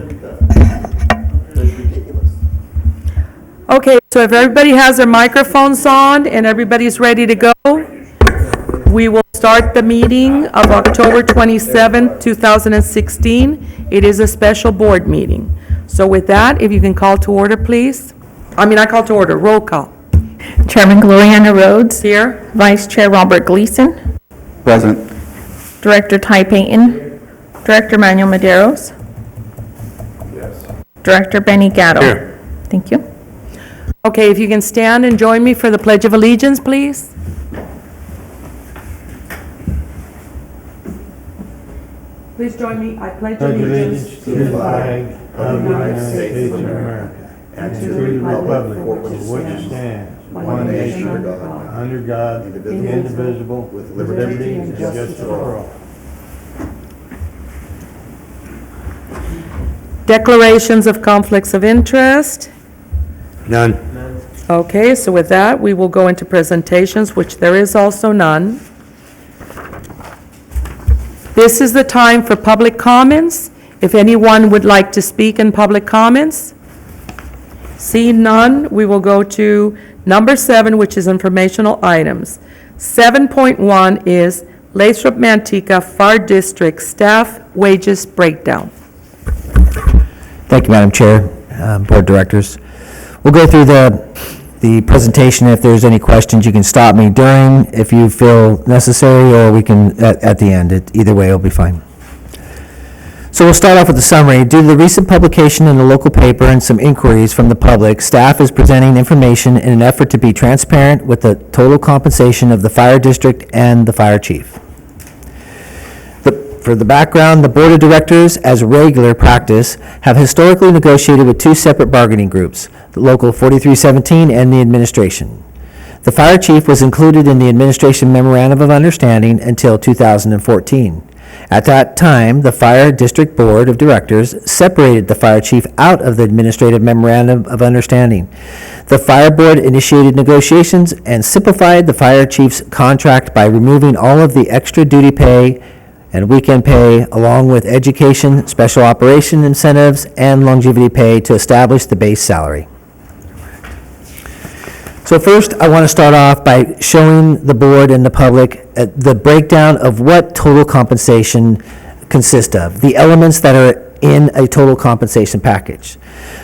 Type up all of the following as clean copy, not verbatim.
That's ridiculous. Okay, so if everybody has their microphones on and everybody's ready to go, we will start the meeting of October 27th, 2016. It is a special board meeting. So with that, if you can call to order, please. I call to order, roll call. Chairman Gloriana Rhodes. Here. Vice Chair Robert Gleason. Present. Director Ty Payton. Director Manuel Medeiros. Yes. Director Benny Gatto. Here. Thank you. Okay, if you can stand and join me for the Pledge of Allegiance, please. Please join me. I pledge allegiance to the flag of the United States of America and to the republic for which it stands, one nation, under God, indivisible, with liberty and justice for all. Declarations of conflicts of interest. None. Okay, so with that, we will go into presentations, which there is also none. This is the time for public comments. If anyone would like to speak in public comments, seeing none, we will go to number 7, which is informational items. 7.1 is Lathrop-Manteca Fire District Staff Wages Breakdown. Thank you, Madam Chair, Board Directors. We'll go through the presentation. If there's any questions, you can stop me during if you feel necessary, or we can at the end. Either way, it'll be fine. So we'll start off with the summary. Due to the recent publication in the local paper and some inquiries from the public, staff is presenting information in an effort to be transparent with the total compensation of the fire district and the fire chief. For the background, the Board of Directors, as regular practice, have historically negotiated with 2 separate bargaining groups, the Local 4317 and the administration. The fire chief was included in the administration memorandum of understanding until 2014. At that time, the Fire District Board of Directors separated the fire chief out of the administrative memorandum of understanding. The fire board initiated negotiations and simplified the fire chief's contract by removing all of the extra duty pay and weekend pay, along with education, special operation incentives, and longevity pay to establish the base salary. So first, I want to start off by showing the board and the public the breakdown of what total compensation consists of, the elements that are in a total compensation package.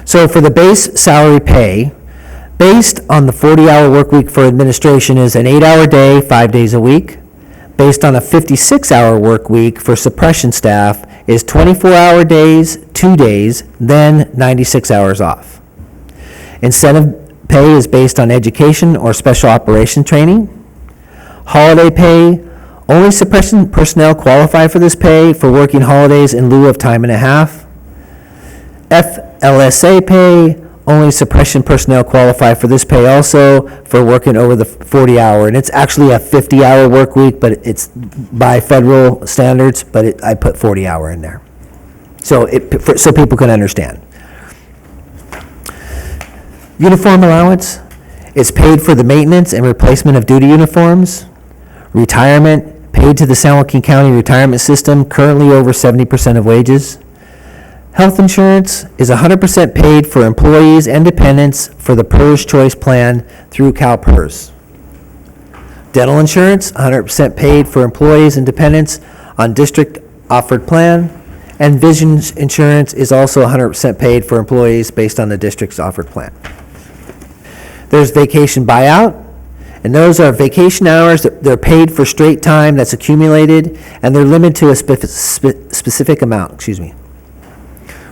So for the base salary pay, based on the 40-hour work week for administration, is an 8-hour day, 5 days a week. Based on a 56-hour work week for suppression staff is 24-hour days, 2 days, then 96 hours off. Incentive pay is based on education or special operation training. Holiday pay, only suppression personnel qualify for this pay for working holidays in lieu of time and a half. FLSA pay, only suppression personnel qualify for this pay also for working over the 40-hour. And it's actually a 50-hour work week, but it's by federal standards, but I put 40-hour in there. So so people can understand. Uniform allowance is paid for the maintenance and replacement of duty uniforms. Retirement, paid to the San Joaquin County retirement system, currently over 70% of wages. Health insurance is 100% paid for employees and dependents for the PERS Choice Plan through CalPERS. Dental insurance, 100% paid for employees and dependents on district offered plan. And vision insurance is also 100% paid for employees based on the district's offered plan. There's vacation buyout, and those are vacation hours. They're paid for straight time that's accumulated, and they're limited to a specific amount,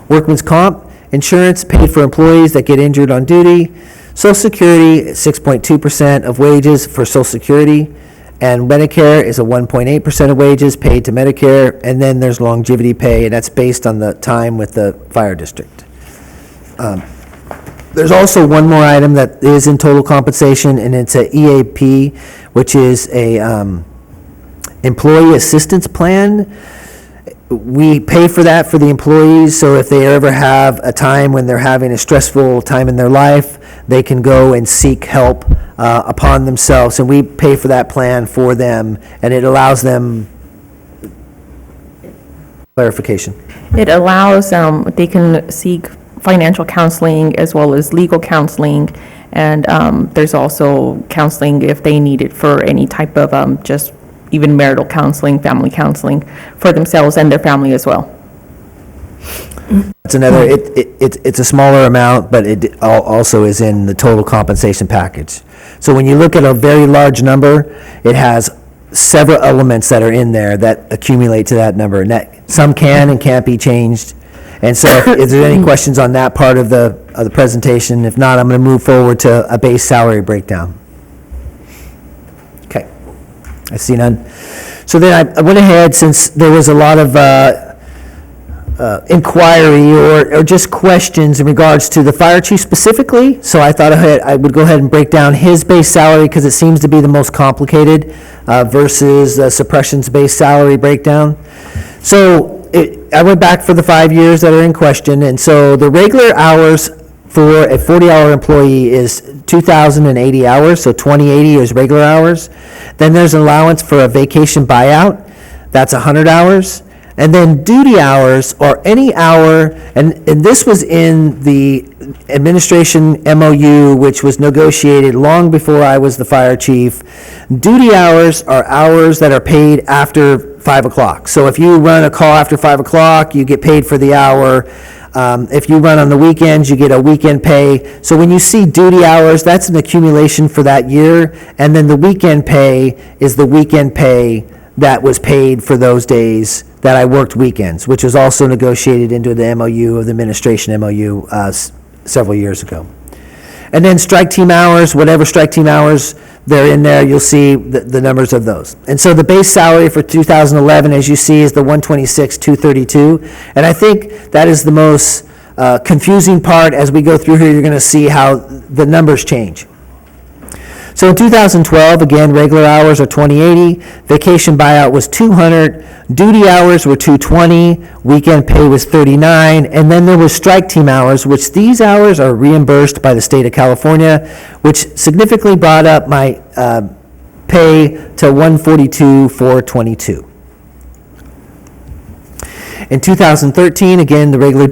Workman's comp insurance paid for employees that get injured on duty. Social Security, 6.2% of wages for Social Security, and Medicare is a 1.8% of wages paid to Medicare, and then there's longevity pay, and that's based on the time with the fire district. There's also one more item that is in total compensation, and it's a EAP, which is a employee assistance plan. We pay for that for the employees, so if they ever have a time when they're having a stressful time in their life, they can go and seek help upon themselves, and we pay for that plan for them, and it allows them Clarification. It allows, they can seek financial counseling as well as legal counseling, and there's also counseling if they need it for any type of just even marital counseling, family counseling for themselves and their family as well. It's another, it's a smaller amount, but it also is in the total compensation package. So when you look at a very large number, it has several elements that are in there that accumulate to that number, and that some can and can't be changed. And so if there any questions on that part of the presentation? If not, I'm going to move forward to a base salary breakdown. Okay, I see none. So then I went ahead, since there was a lot of inquiry or just questions in regards to the fire chief specifically, so I thought I would go ahead and break down his base salary because it seems to be the most complicated versus the suppression's base salary breakdown. So I went back for the 5 years that are in question, and so the regular hours for a 40-hour employee is 2,080 hours, so 2080 is regular hours. Then there's an allowance for a vacation buyout, that's 100 hours. And then duty hours, or any hour, and this was in the administration MOU, which was negotiated long before I was the fire chief. Duty hours are hours that are paid after 5 o'clock. So if you run a call after 5 o'clock, you get paid for the hour. If you run on the weekends, you get a weekend pay. So when you see duty hours, that's an accumulation for that year. And then the weekend pay is the weekend pay that was paid for those days that I worked weekends, which was also negotiated into the MOU of the administration MOU several years ago. And then strike team hours, whatever strike team hours they're in there, you'll see the numbers of those. And so the base salary for 2011, as you see, is the 126,232. And I think that is the most confusing part. As we go through here, you're going to see how the numbers change. So in 2012, again, regular hours are 2080, vacation buyout was 200, duty hours were 220, weekend pay was 39, and then there was strike team hours, which these hours are reimbursed by the state of California, which significantly brought up my pay to 142,422. In 2013, again, the regular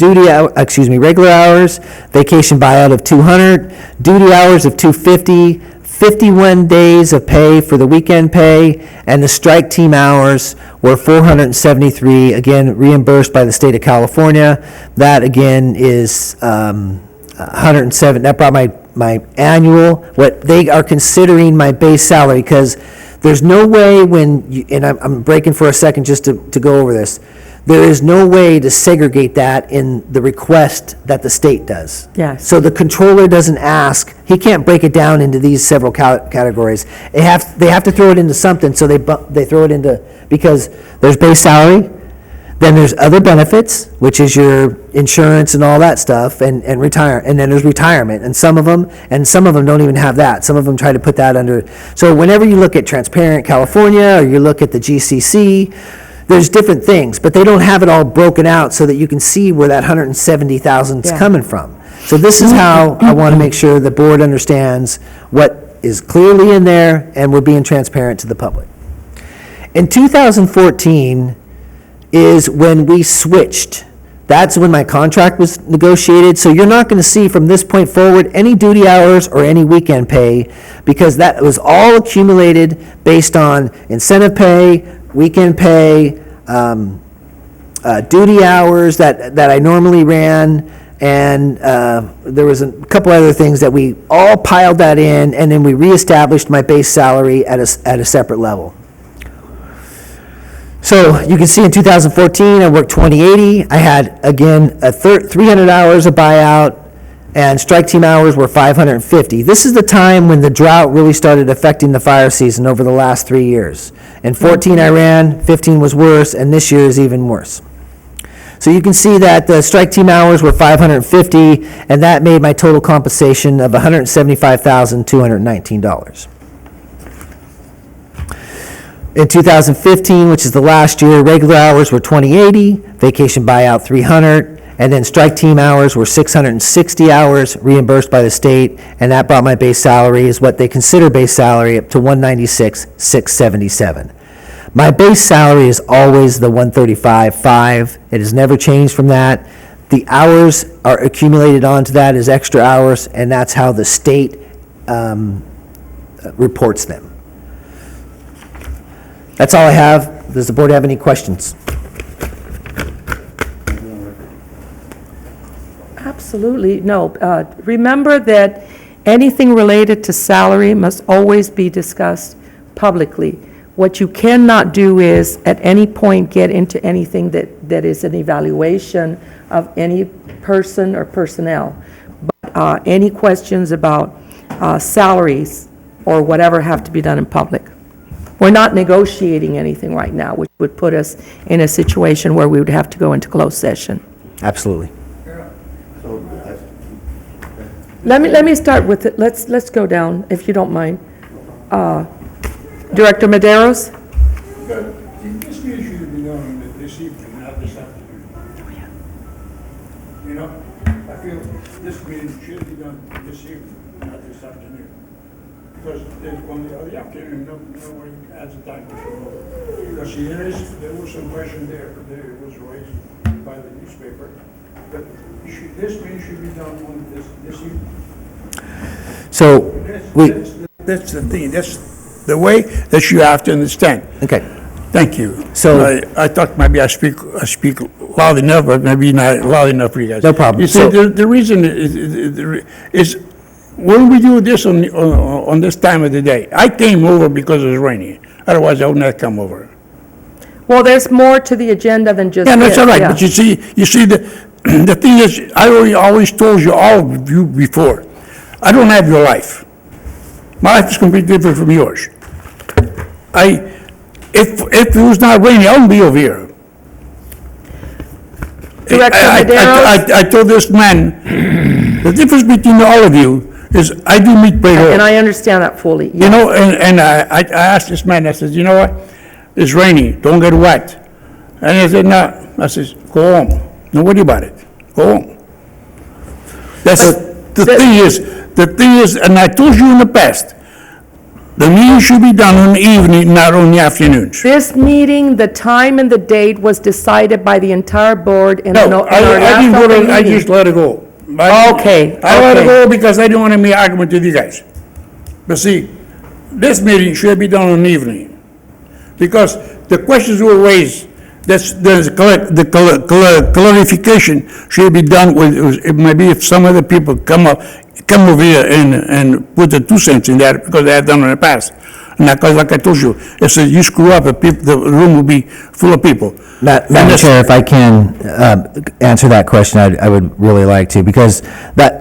hours, vacation buyout of 200, duty hours of 250, 51 days of pay for the weekend pay, and the strike team hours were 473, again, reimbursed by the state of California. That, again, is 107. That brought my annual, what they are considering my base salary, because there's no way when, and I'm breaking for a second just to go over this, there is no way to segregate that in the request that the state does. Yes. So the controller doesn't ask, he can't break it down into these several categories. They have to throw it into something, so they throw it into, because there's base salary, then there's other benefits, which is your insurance and all that stuff, and then there's retirement, and some of them don't even have that. Some of them try to put that under. So whenever you look at Transparent California, or you look at the GCC, there's different things, but they don't have it all broken out so that you can see where that 170,000 is coming from. So this is how I want to make sure the board understands what is clearly in there, and we're being transparent to the public. In 2014 is when we switched. That's when my contract was negotiated, so you're not going to see from this point forward any duty hours or any weekend pay, because that was all accumulated based on incentive pay, weekend pay, duty hours that I normally ran, and there was a couple other things that we all piled that in, and then we reestablished my base salary at a separate level. So you can see in 2014, I worked 2080. I had, again, 300 hours of buyout, and strike team hours were 550. This is the time when the drought really started affecting the fire season over the last 3 years. In 14 I ran, 15 was worse, and this year is even worse. So you can see that the strike team hours were 550, and that made my total compensation of $175,219. In 2015, which is the last year, regular hours were 2080, vacation buyout 300, and then strike team hours were 660 hours reimbursed by the state, and that brought my base salary, is what they consider base salary, up to $196,677. My base salary is always the 135.5. It has never changed from that. The hours are accumulated onto that as extra hours, and that's how the state reports them. That's all I have. Does the board have any questions? Absolutely, no. Remember that anything related to salary must always be discussed publicly. What you cannot do is, at any point, get into anything that is an evaluation of any person or personnel. But any questions about salaries or whatever have to be done in public. We're not negotiating anything right now, which would put us in a situation where we would have to go into closed session. Absolutely. Let me start with it. Let's go down, if you don't mind. Director Maderos? This meeting should be done this evening, not this afternoon. You know, I feel this meeting should be done this evening, not this afternoon. Because on the afternoon, nobody has the time to come over. Because there was some question there was raised by the newspaper, but this meeting should be done on this evening. So, That's the thing, that's the way that you have to understand. okay. Thank you. So- I thought maybe I speak loud enough, but maybe not loud enough for you guys. No problem. You see, So- the reason is when we do this on this time of the day, I came over because it was raining. Otherwise, I would not come over. Well, there's more to the agenda than just Yeah, that's this, all right, yeah. but you see, the thing is, I always told you, all of you before, I don't have your life. My life is completely different from yours. If it was not raining, I wouldn't be over here. Director Maderos? I told this man, the difference between all of you is I do meet pretty And well. I understand that fully. You know, and I asked this man, I said, you know what? It's raining, don't get wet. And he said, no. I said, go home. Don't worry about it. Go home. That's, the thing is, and I told you in the past, the meeting should be done in the evening, not on the afternoons. This meeting, the time and the date was decided by the entire board in our No, last I didn't vote open on, I meeting. just let it go. Okay, I let it okay. go because I didn't want any argument with you guys. But see, this meeting should be done in the evening. Because the questions were raised, the clarification should be done with, maybe if some other people come over here and put the 2 cents in there, because they have done in the past. And because, like I told you, if you screw up, the room will be full of people. Madam Chair, if I can answer that question, I would really like to, because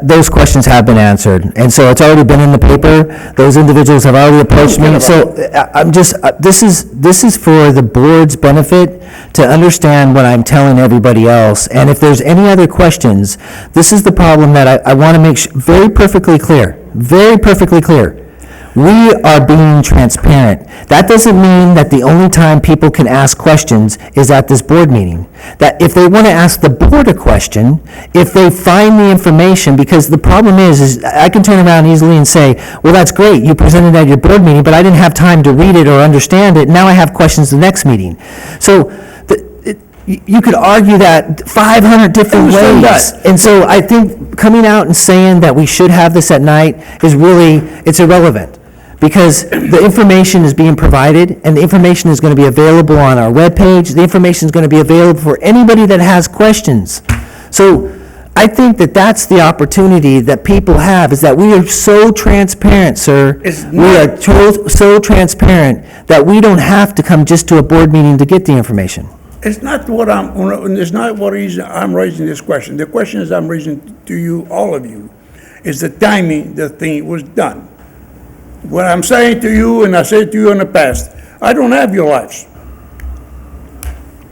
those questions have been answered, and so it's already been in the paper. Those individuals have already approached me, so I'm just, this is for the board's benefit to understand what I'm telling everybody else, and if there's any other questions, this is the problem that I want to make very perfectly clear. We are being transparent. That doesn't mean that the only time people can ask questions is at this board meeting. That if they want to ask the board a question, if they find the information, because the problem is I can turn around easily and say, well, that's great, you presented at your board meeting, but I didn't have time to read it or understand it, now I have questions the next meeting. So, you could argue that 500 different understand ways. that. And so I think coming out and saying that we should have this at night is really, it's irrelevant. Because the information is being provided, and the information is going to be available on our webpage. The information is going to be available for anybody that has questions. So I think that that's the opportunity that people have, is that we are so transparent, sir. It's We are not- so transparent that we don't have to come just to a board meeting to get the information. It's not what reason I'm raising this question. The question is I'm raising to you, all of you, is the timing the thing was done. What I'm saying to you, and I said to you in the past, I don't have your lives.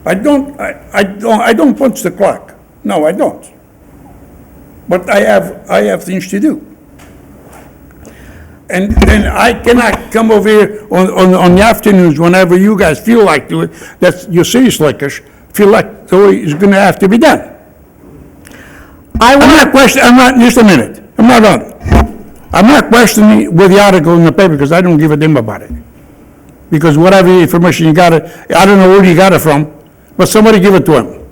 I don't punch the clock. No, I don't. But I have things to do. And then I cannot come over here on the afternoons whenever you guys feel like do it. That's your city slickers feel like the way it's going to have to be done. Just a minute. I'm not done. I'm not questioning with the article in the paper because I don't give a damn about it. because whatever information you got it, I don't know where you got it from, but somebody give it to him.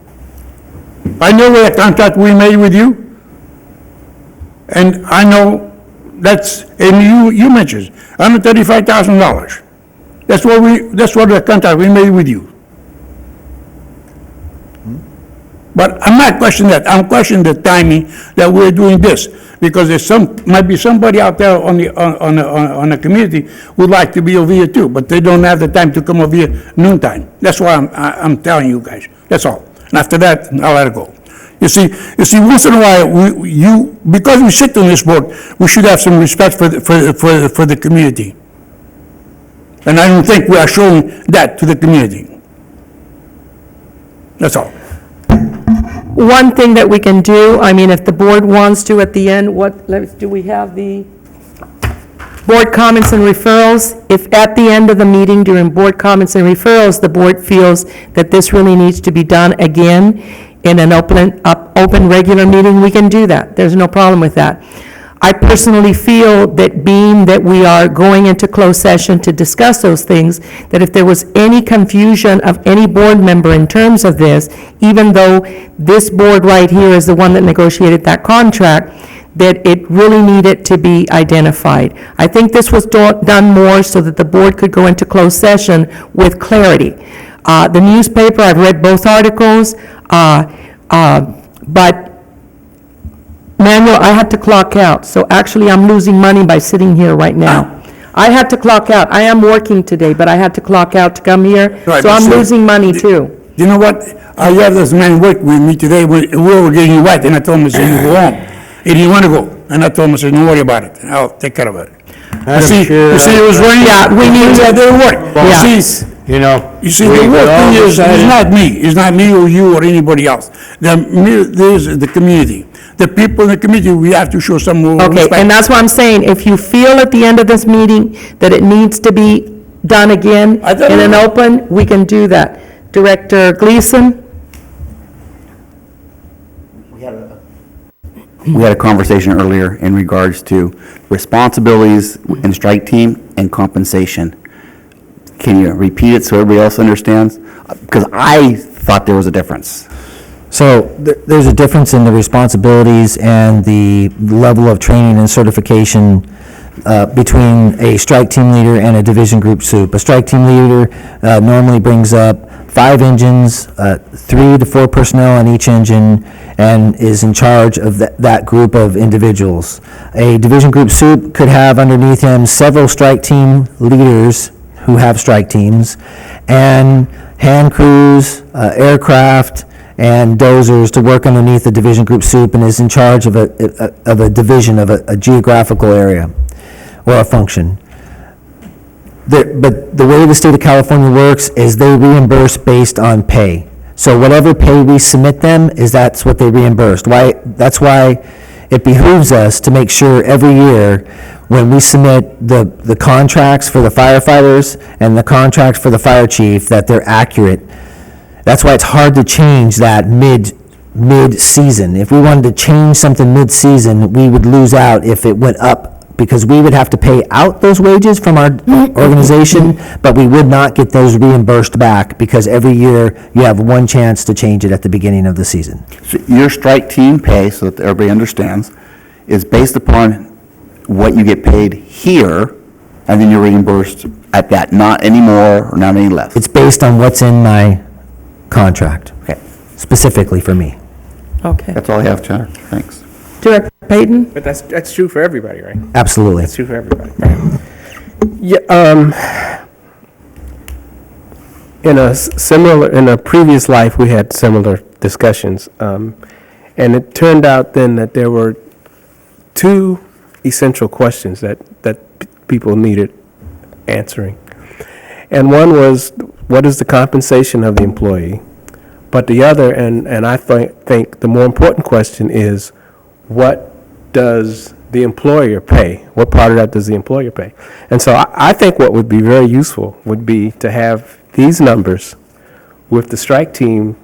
I know what contract we made with you, and I know that's, and you mentioned, $135,000. That's what the contract we made with you. But I'm not questioning that, I'm questioning the timing that we're doing this, because might be somebody out there on the community who'd like to be over here too, but they don't have the time to come over here noontime. That's why I'm telling you guys, that's all. And after that, I'll let it go. You see, once in a while, because we sit on this board, we should have some respect for the community. And I don't think we are showing that to the community. That's all. One thing that we can do, I mean, if the board wants to at the end, do we have the board comments and referrals? If at the end of the meeting during board comments and referrals, the board feels that this really needs to be done again in an open regular meeting, we can do that. There's no problem with that. I personally feel that being that we are going into closed session to discuss those things, that if there was any confusion of any board member in terms of this, even though this board right here is the one that negotiated that contract, that it really needed to be identified. I think this was done more so that the board could go into closed session with clarity. The newspaper, I've read both articles, but Manuel, I had to clock out, so actually I'm losing money by sitting here right now. I had to clock out. I am working today, but I had to clock out to come here, Right, so but I'm see, losing money too. You know what? I have this man work with me today, we were getting wet, and I told him, I said, you go home. He didn't want to go, and I told him, I said, don't worry about it, I'll take care of it. You see, it was raining. Yeah, we need to- Yeah, they work. Yeah. You see, You know. You see, the work thing is not me. It's not me or you or anybody else. There's the community. The people in the community, we have to show some respect. Okay, and that's what I'm saying, if you feel at the end of this meeting that it needs to be done again I thought in an it- open, we can do that. Director Gleason? We had a conversation earlier in regards to responsibilities in strike team and compensation. Can you repeat it so everybody else understands? Because I thought there was a difference. So there's a difference in the responsibilities and the level of training and certification between a strike team leader and a division group soup. A strike team leader normally brings up 5 engines, 3 to 4 personnel on each engine, and is in charge of that group of individuals. A division group soup could have underneath him several strike team leaders who have strike teams, and hand crews, aircraft, and dozers to work underneath the division group soup, and is in charge of a division of a geographical area or a function. But the way the state of California works is they reimburse based on pay. So whatever pay we submit them that's what they reimbursed. That's why it behooves us to make sure every year when we submit the contracts for the firefighters and the contracts for the fire chief, that they're accurate. That's why it's hard to change that mid-season. If we wanted to change something mid-season, we would lose out if it went up, because we would have to pay out those wages from our organization, but we would not get those reimbursed back, because every year you have one chance to change it at the beginning of the season. So your strike team pay, so that everybody understands, is based upon what you get paid here, and then you're reimbursed at that, not any more or not any less. It's based on what's in my contract, Okay, specifically for me. Okay. that's all I have, Chair. Thanks. Director Payton? But that's true for everybody, right? Absolutely. That's true for everybody. Yeah, in a previous life, we had similar discussions. And it turned out then that there were 2 essential questions that people needed answering. And one was, what is the compensation of the employee? But the other, and I think the more important question is, what does the employer pay? What part of that does the employer pay? And so I think what would be very useful would be to have these numbers with the strike team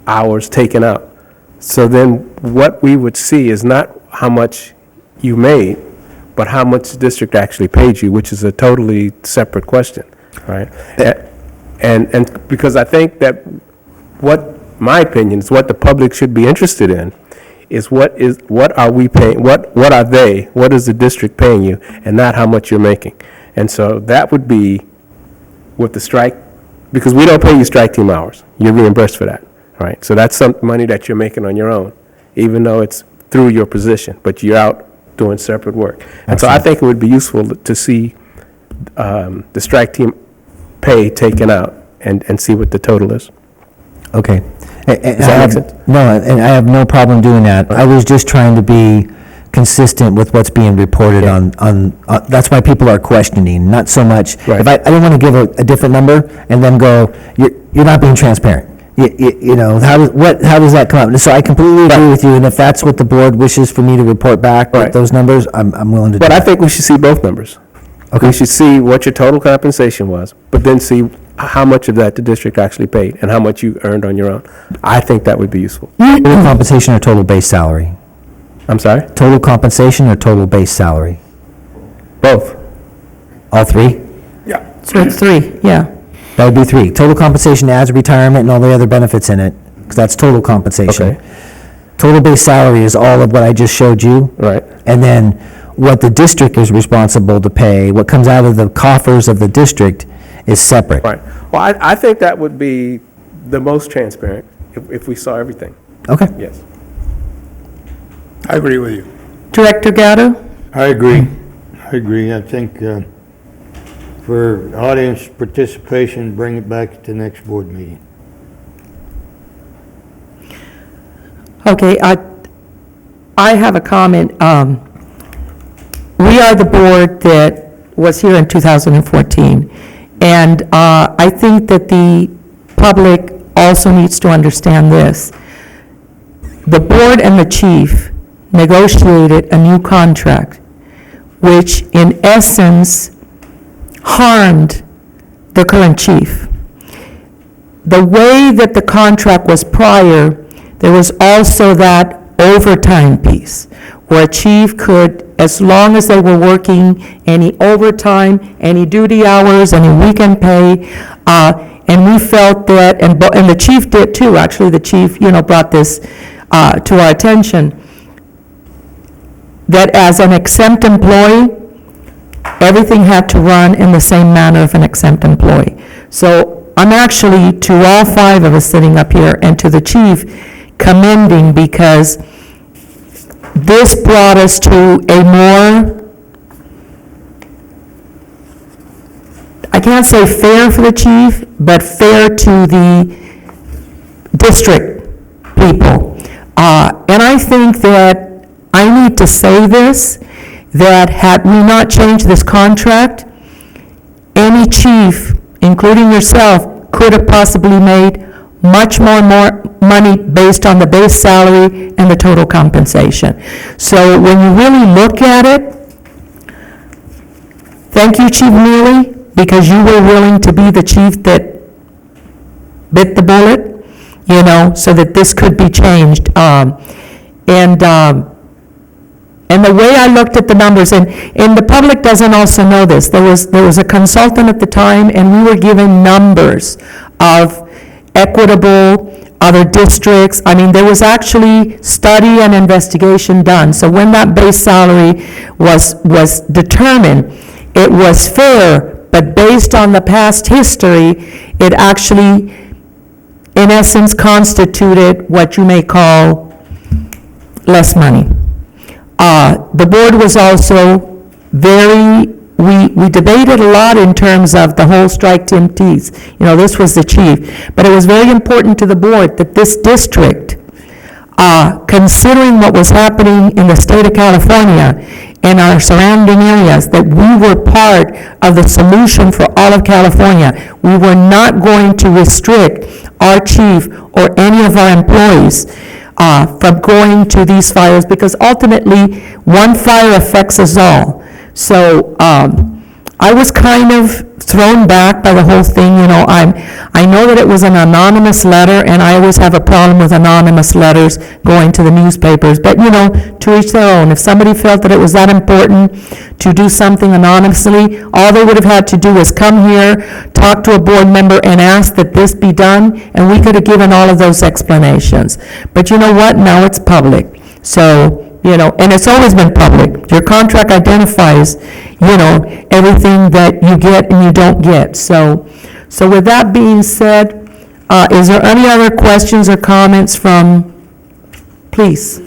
hours taken up. So then what we would see is not how much you made, but how much the district actually paid you, which is a totally separate question. right? And because I think that my opinion is what the public should be interested in is what are we paying, what is the district paying you, and not how much you're making. And so that would be with the strike, because we don't pay you strike team hours. You're reimbursed for that, right? So that's some money that you're making on your own, even though it's through your position, but you're out doing separate work. And so I think it would be useful to see the strike team pay taken out and see what the total is. Okay. Does that make sense? No, and I have no problem doing that. I was just trying to be consistent with what's being reported on, that's why people are questioning, not so much. Right. If I didn't want to give a different number and then go, you're not being transparent. You know, how does that come up? So I completely agree with you, and if that's what the board wishes for me to report back with Right. those numbers, I'm willing to do But I that. think we should see both numbers. Okay. We should see what your total compensation was, but then see how much of that the district actually paid and how much you earned on your own. I think that would be useful. Total compensation or total base salary? I'm sorry? Total compensation or total base salary? Both. All three? Yeah. So it's 3, yeah. That would be 3. Total compensation adds retirement and all the other benefits in it, because that's total compensation. Okay. Total base salary is all of what I just showed you. Right. And then what the district is responsible to pay, what comes out of the coffers of the district is separate. Right. Well, I think that would be the most transparent if we saw everything. Okay. Yes. I agree with you. Director Gatto? I agree. I think for audience participation, bring it back at the next board meeting. Okay, I have a comment. We are the board that was here in 2014, and I think that the public also needs to understand this. The board and the chief negotiated a new contract, which in essence harmed the current chief. The way that the contract was prior, there was also that overtime piece, where a chief could, as long as they were working any overtime, any duty hours, any weekend pay, and we felt that, and the chief did too, actually, the chief, brought this to our attention, that as an exempt employee, everything had to run in the same manner of an exempt employee. So I'm actually, to all 5 of us sitting up here, and to the chief, commending, because this brought us to a more, I can't say fair for the chief, but fair to the district people. And I think that I need to say this, that had we not changed this contract, any chief, including yourself, could have possibly made much more money based on the base salary and the total compensation. So when you really look at it, thank you, Chief Neely, because you were willing to be the chief that bit the bullet, so that this could be changed. And the way I looked at the numbers, and the public doesn't also know this, there was a consultant at the time, and we were given numbers of equitable, other districts. I mean, there was actually study and investigation done. So when that base salary was determined, it was fair, but based on the past history, it actually, in essence, constituted what you may call less money. The board was also we debated a lot in terms of the whole strike team teams. This was the chief. But it was very important to the board that this district, considering what was happening in the state of California and our surrounding areas, that we were part of the solution for all of California. We were not going to restrict our chief or any of our employees from going to these fires, because ultimately, one fire affects us all. So I was kind of thrown back by the whole thing, you know. I know that it was an anonymous letter, and I always have a problem with anonymous letters going to the newspapers, but, you know, to each their own. If somebody felt that it was that important to do something anonymously, all they would have had to do was come here, talk to a board member, and ask that this be done, and we could have given all of those explanations. But you know what? Now it's public. So, you know, and it's always been public. Your contract identifies, you know, everything that you get and you don't get. So with that being said, is there any other questions or comments from, please?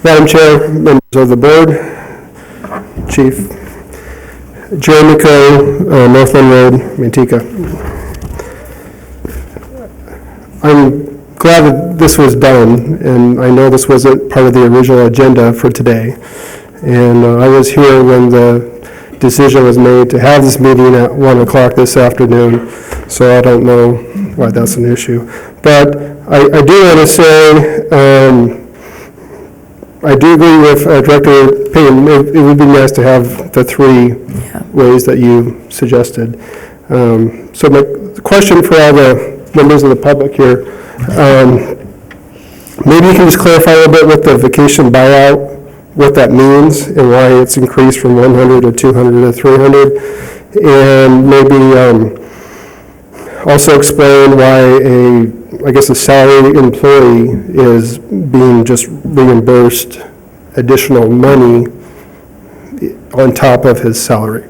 Madam Chair, members of the board, Chief Jeremy Coe, Northland Road, Manteca. I'm glad that this was done, and I know this wasn't part of the original agenda for today. And I was here when the decision was made to have this meeting at 1 o'clock this afternoon, so I don't know why that's an issue. But I do want to say, I do agree with Director Payne. It would be nice to have the three ways that you suggested. So my question for all the members of the public here, maybe you can just clarify a little bit with the vacation buyout, what that means and why it's increased from 100 to 200 to 300, and maybe also explain why a salary employee is being just reimbursed additional money on top of his salary.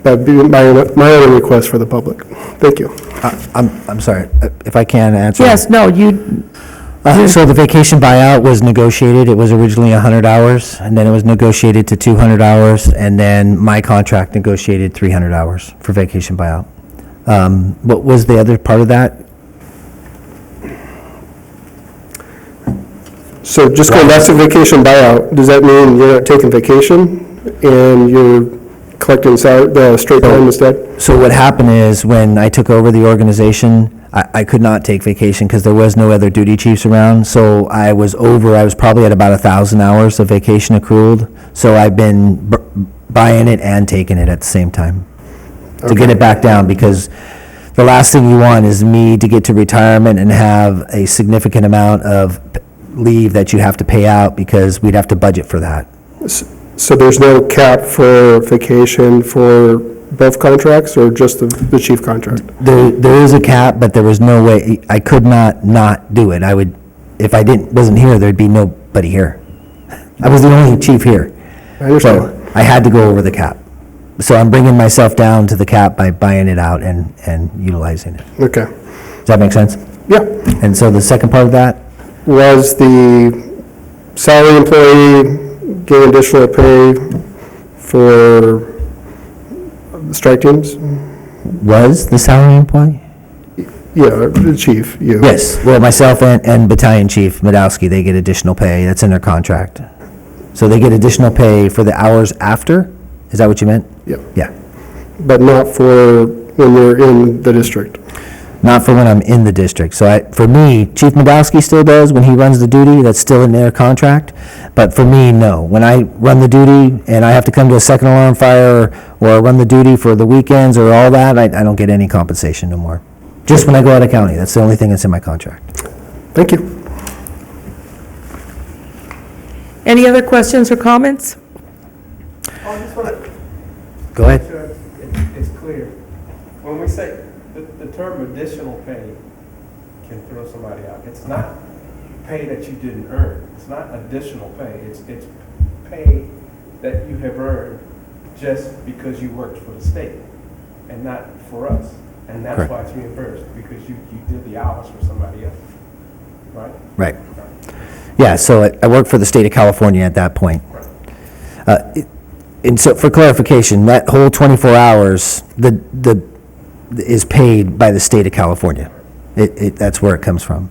That'd be my only request for the public. Thank you. I'm sorry, if I can answer. Yes, no, you, So the vacation buyout was negotiated. It was originally 100 hours, and then it was negotiated to 200 hours, and then my contract negotiated 300 hours for vacation buyout. What was the other part of that? So just going back to vacation buyout, does that mean you're not taking vacation and you're collecting the straight time instead? So what happened is, when I took over the organization, I could not take vacation because there was no other duty chiefs around. So I was probably at about 1,000 hours of vacation accrued. So I've been buying it and taking it at the same time to get it back down, because the last thing you want is me to get to retirement and have a significant amount of leave that you have to pay out, because we'd have to budget for that. So there's no cap for vacation for both contracts, or just the chief contract? There is a cap, but there was no way, I could not do it. If I wasn't here, there'd be nobody here. I was the only chief here. I understand. So I had to go over the cap. So I'm bringing myself down to the cap by buying it out and utilizing it. Okay. Does that make sense? Yeah. And so the second part of that? Was the salary employee getting additional pay for the strike teams? Was the salary employee? Yeah, the chief, you. Yes. Well, myself and Battalion Chief Medowski, they get additional pay. That's in their contract. So they get additional pay for the hours after? Is that what you meant? Yeah. Yeah. But not for when you're in the district? Not for when I'm in the district. So for me, Chief Medowski still does when he runs the duty. That's still in their contract. But for me, no. When I run the duty and I have to come to a second alarm fire or run the duty for the weekends or all that, I don't get any compensation no more. Just when I go out of county. That's the only thing that's in my contract. Thank you. any other questions or comments? Go ahead. Sure, it's clear. When we say the term additional pay can throw somebody out, it's not pay that you didn't earn. It's not additional pay. It's pay that you have earned just because you worked for the state and not for us. And that's Correct. why it's reimbursed, because you did the hours for somebody else, right? Right. Yeah, so I worked for the state of California at that point. And so for clarification, that whole 24 hours, is paid by the state of California. That's where it comes from.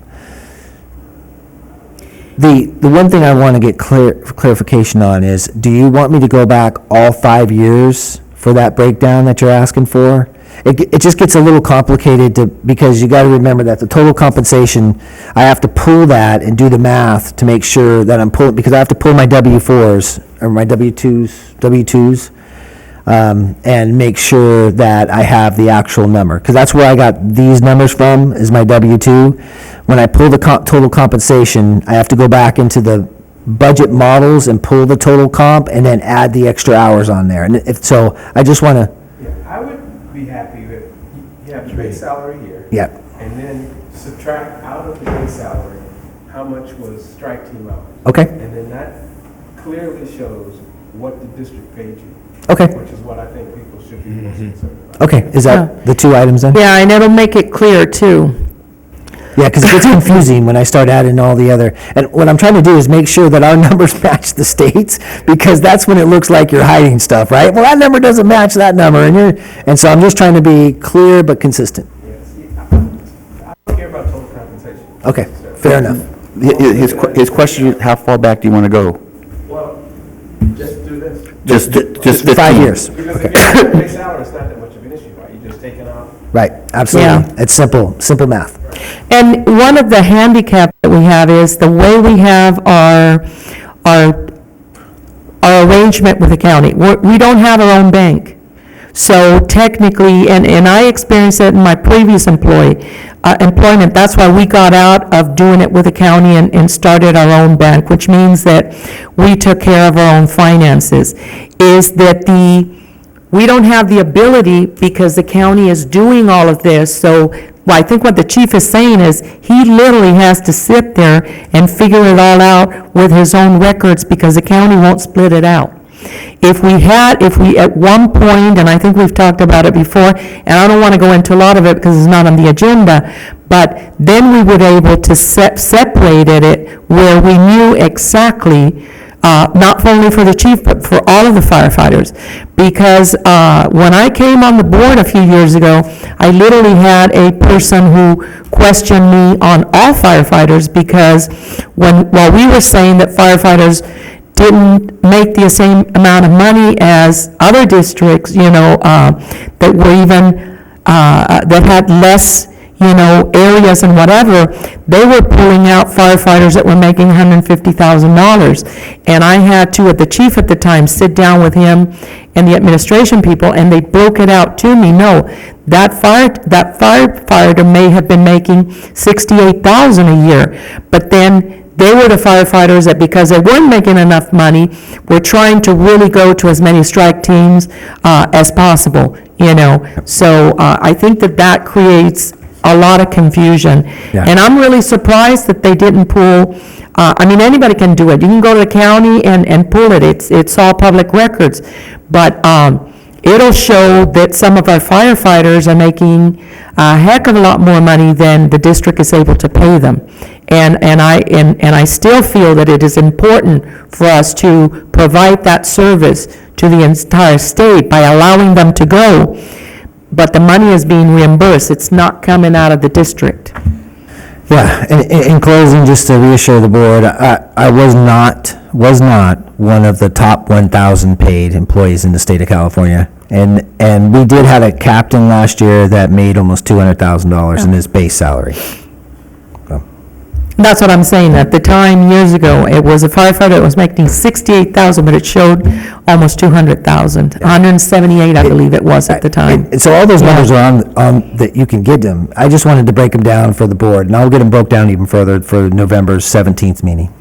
The one thing I want to get clarification on is, do you want me to go back all 5 years for that breakdown that you're asking for? it just gets a little complicated because you got to remember that the total compensation, I have to pull that and do the math to make sure that I'm pulling, because I have to pull my W-4s, or my W-2s, and make sure that I have the actual number, because that's where I got these numbers from, is my W-2. When I pull the total compensation, I have to go back into the budget models and pull the total comp, and then add the extra hours on there. And so, I just want to, Yeah, I would be happy with, you have the base salary here. yeah, And then subtract out of the base salary, how much was strike team hours. okay, And then that clearly shows what the district paid you, okay, which is what I think people should be most concerned about. okay. Is that the two items then? Yeah, and it'll make it clear, too. Yeah, because it gets confusing when I start adding all the other, and what I'm trying to do is make sure that our numbers match the state's, because that's when it looks like you're hiding stuff, right? Well, that number doesn't match that number, and so I'm just trying to be clear but consistent. Yes, I don't care about total compensation. Okay, fair enough. His question, how far back do you want to go? Well, just do this. Just 15? 5 years. Because if you have a base salary, it's not that much of an issue, right? You just take it out. Right, absolutely. Yeah. It's simple math. And one of the handicaps that we have is the way we have our arrangement with the county. We don't have our own bank. So technically, and I experienced it in my previous employment, that's why we got out of doing it with the county and started our own bank, which means that we took care of our own finances, is that we don't have the ability, because the county is doing all of this, so well, I think what the chief is saying is, he literally has to sit there and figure it all out with his own records, because the county won't split it out. If we at one point, and I think we've talked about it before, and I don't want to go into a lot of it because it's not on the agenda, but then we would able to separate it where we knew exactly, not only for the chief, but for all of the firefighters. Because when I came on the board a few years ago, I literally had a person who questioned me on all firefighters, because while we were saying that firefighters didn't make the same amount of money as other districts, that were even, that had less, areas and whatever, they were pulling out firefighters that were making $150,000. And I had to, at the chief at the time, sit down with him and the administration people, and they broke it out to me. No, that firefighter may have been making $68,000 a year, but then they were the firefighters that, because they weren't making enough money, were trying to really go to as many strike teams as possible, So I think that creates a lot of confusion. Yeah. And I'm really surprised that they didn't pull, anybody can do it. You can go to the county and pull it. It's all public records. But it'll show that some of our firefighters are making a heck of a lot more money than the district is able to pay them. And I still feel that it is important for us to provide that service to the entire state by allowing them to go, but the money is being reimbursed. It's not coming out of the district. Yeah, in closing, just to reassure the board, I was not one of the top 1,000 paid employees in the state of California. And we did have a captain last year that made almost $200,000 in his base salary. That's what I'm saying. At the time, years ago, it was a firefighter that was making $68,000, but it showed almost $200,000, 178, I believe it was at the time. And so all those numbers are on that you can get them. I just wanted to break them down for the board, and I'll get them broke down even further for November's 17th meeting.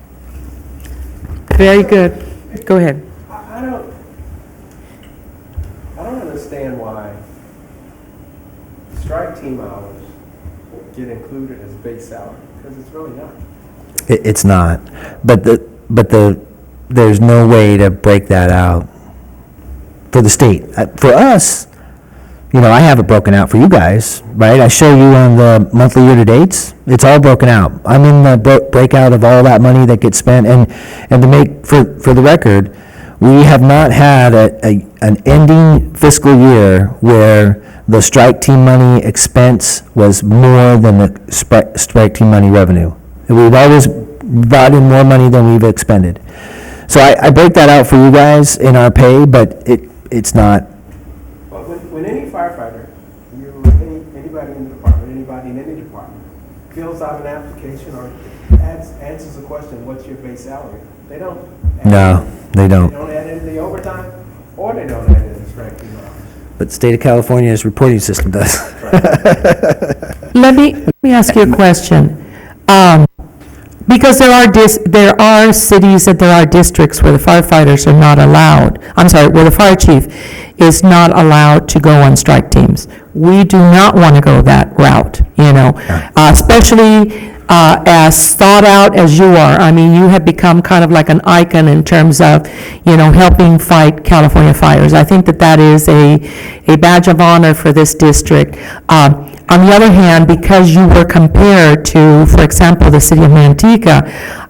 Very good. Go ahead. I don't understand why strike team hours get included as base salary, because it's really not. It's not, but there's no way to break that out for the state. For us, I have it broken out for you guys, right? I show you on the monthly year-to-dates. It's all broken out. I'm in the breakout of all that money that gets spent, and to make, for the record, we have not had an ending fiscal year where the strike team money expense was more than the strike team money revenue. We've always brought in more money than we've expended. So I break that out for you guys in our pay, but it's not. But when any firefighter out an application or answers a question, what's your base salary? They don't. No, they They don't. don't add in the overtime, or they don't add in the strike team hours. But state of California's reporting system does. Let me ask you a question. Because there are cities that there are districts where the firefighters are not allowed, I'm sorry, where the fire chief is not allowed to go on strike teams. We do not want to go that route, especially as thought out as you are. I mean, you have become kind of like an icon in terms of, helping fight California fires. I think that is a badge of honor for this district. On the other hand, because you were compared to, for example, the city of Manteca,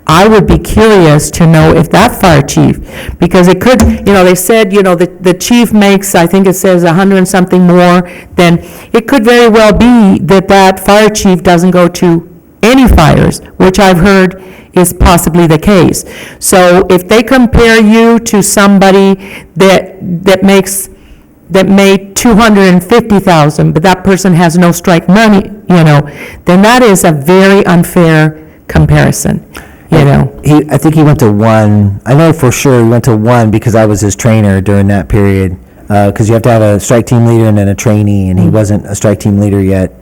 I would be curious to know if that fire chief, because it could, they said, the chief makes, I think it says 100 and something more, then it could very well be that fire chief doesn't go to any fires, which I've heard is possibly the case. So if they compare you to somebody that made 250,000, but that person has no strike money, then that is a very unfair comparison, I think he went to one. I know for sure he went to one because I was his trainer during that period. Because you have to have a strike team leader and then a trainee, and he wasn't a strike team leader yet.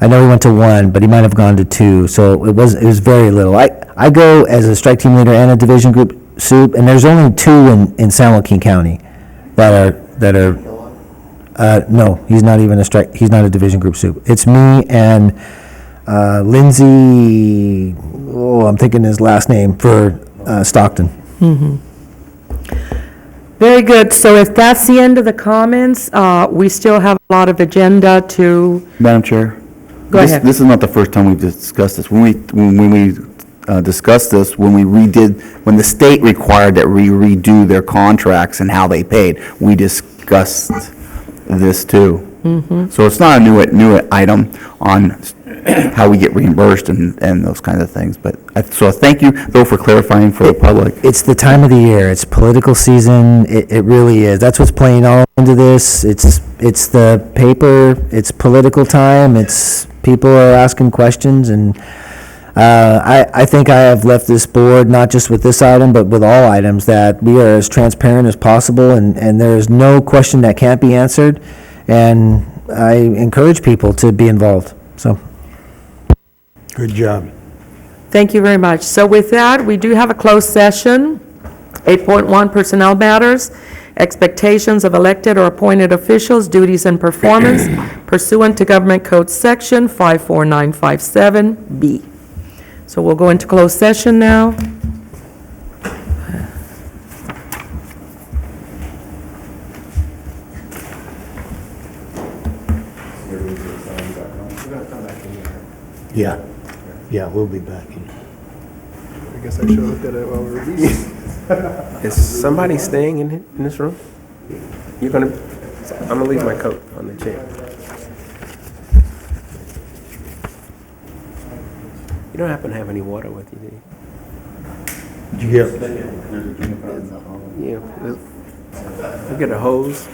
I know he went to one, but he might have gone to two, so it was very little. I go as a strike team leader and a division group soup, and there's only two in San Joaquin County that are. No, he's not even he's not a division group soup. It's me and Lindsay, I'm thinking his last name, for Stockton. Very good. So if that's the end of the comments, we still have a lot of agenda to, Madam Chair? Go ahead. This is not the first time we've discussed this. When we discussed this, when the state required that we redo their contracts and how they paid, we discussed this too. So it's not a new item on how we get reimbursed and those kinds of things. But so thank you though for clarifying for the public. It's the time of the year. It's political season. It really is. That's what's playing all into this. It's the paper. It's political time. It's people are asking questions, and I think I have left this board, not just with this item, but with all items, that we are as transparent as possible, and there is no question that can't be answered. And I encourage people to be involved. So. Good job. thank you very much. So with that, we do have a closed session. 8.1 Personnel Matters, Expectations of Elected or Appointed Officials, Duties and Performance pursuant to Government Code Section 54957B. So we'll go into closed session now. Yeah, we'll be back in. I guess I should have looked at it while we were leaving. Is somebody staying in this room? I'm gonna leave my coat on the chair. You don't happen to have any water with you, do you? Did you get? Yeah. We'll get a hose.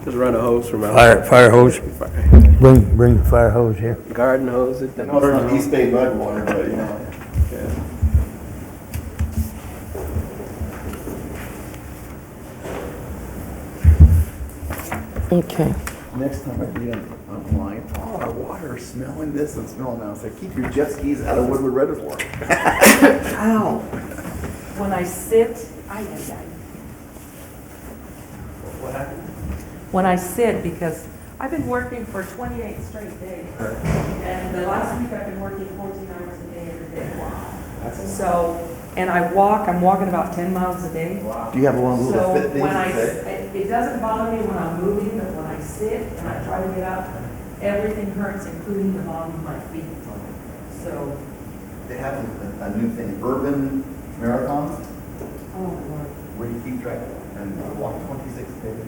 Just run a hose from out. Fire hose. Bring the fire hose here. Garden hose. East Bay mud water, but Okay. Next time I read online, our water is smelling this and smelling that. It's like, keep your jet skis out of Woodward Reservoir. Ow. When I sit, What happened? when I sit, because I've been working for 28 straight days. And the last week I've been working 14 hours a day every day. So, and I'm walking about 10 miles a day. Do you have one of So those fit when things? it doesn't bother me when I'm moving, but when I sit and I try to get up, everything hurts, including the bottom of my feet. So, They have a new thing, urban marathons, oh Lord. where you keep track and walk 26 days.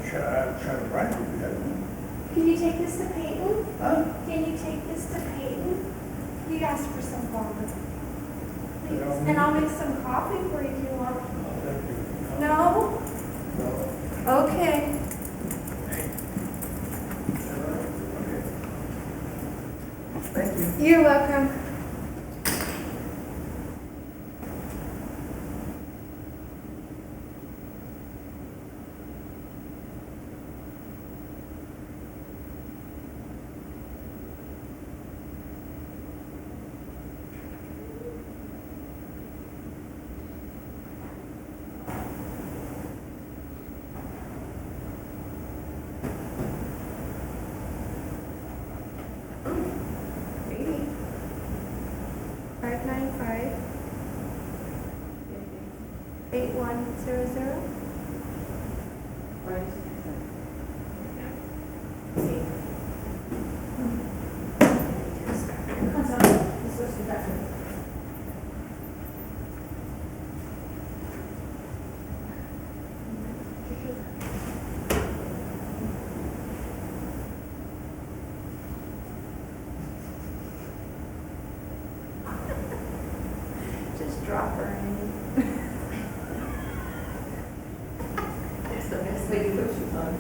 try to write it. Can you take this to Peyton? Huh? Can you take this to Peyton? He asked for some coffee. Please. No. And I'll make some coffee for you if you want. No? Okay. Thank you. You're welcome. Maybe. 595 8100. Just drop her in. That's the best way to put shoes on.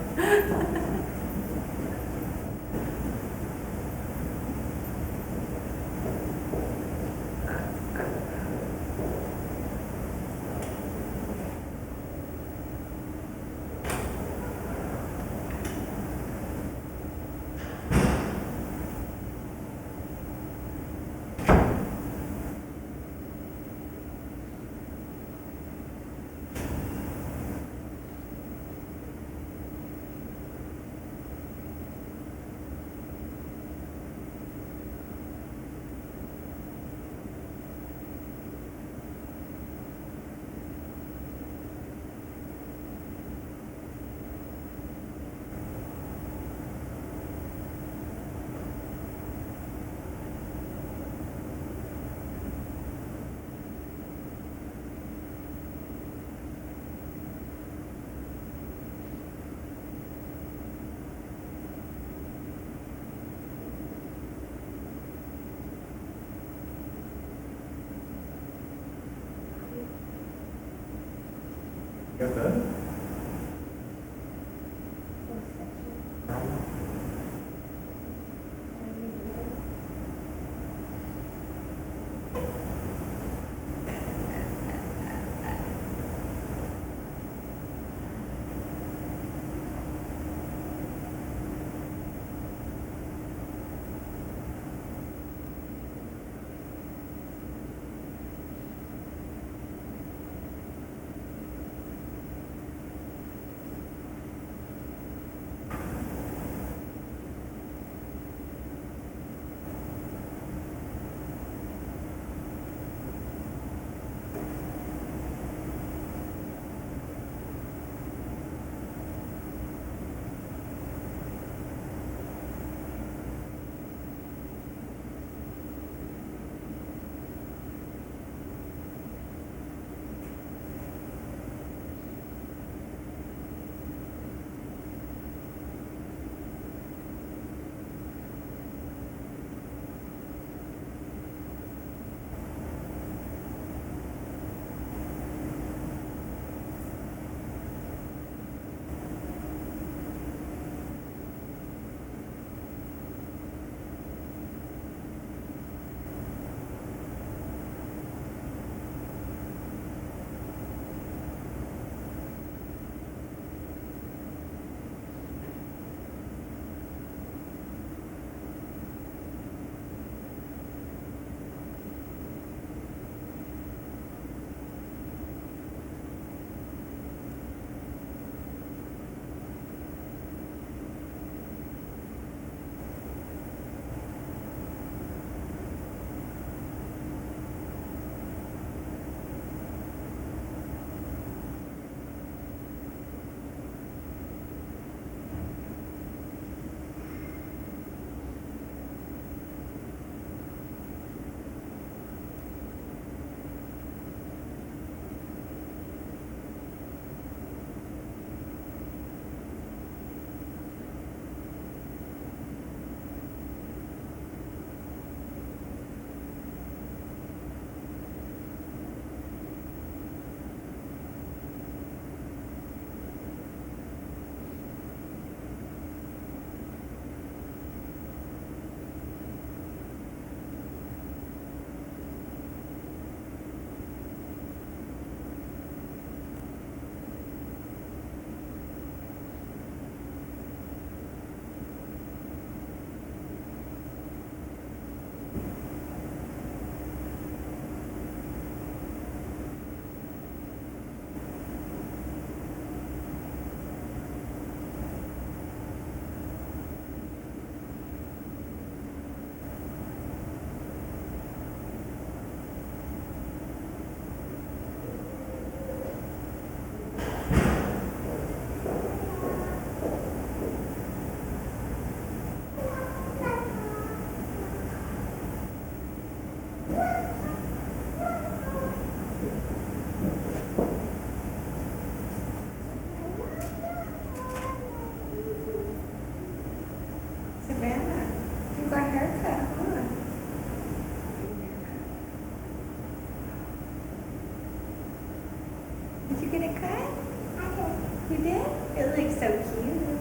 look so cute.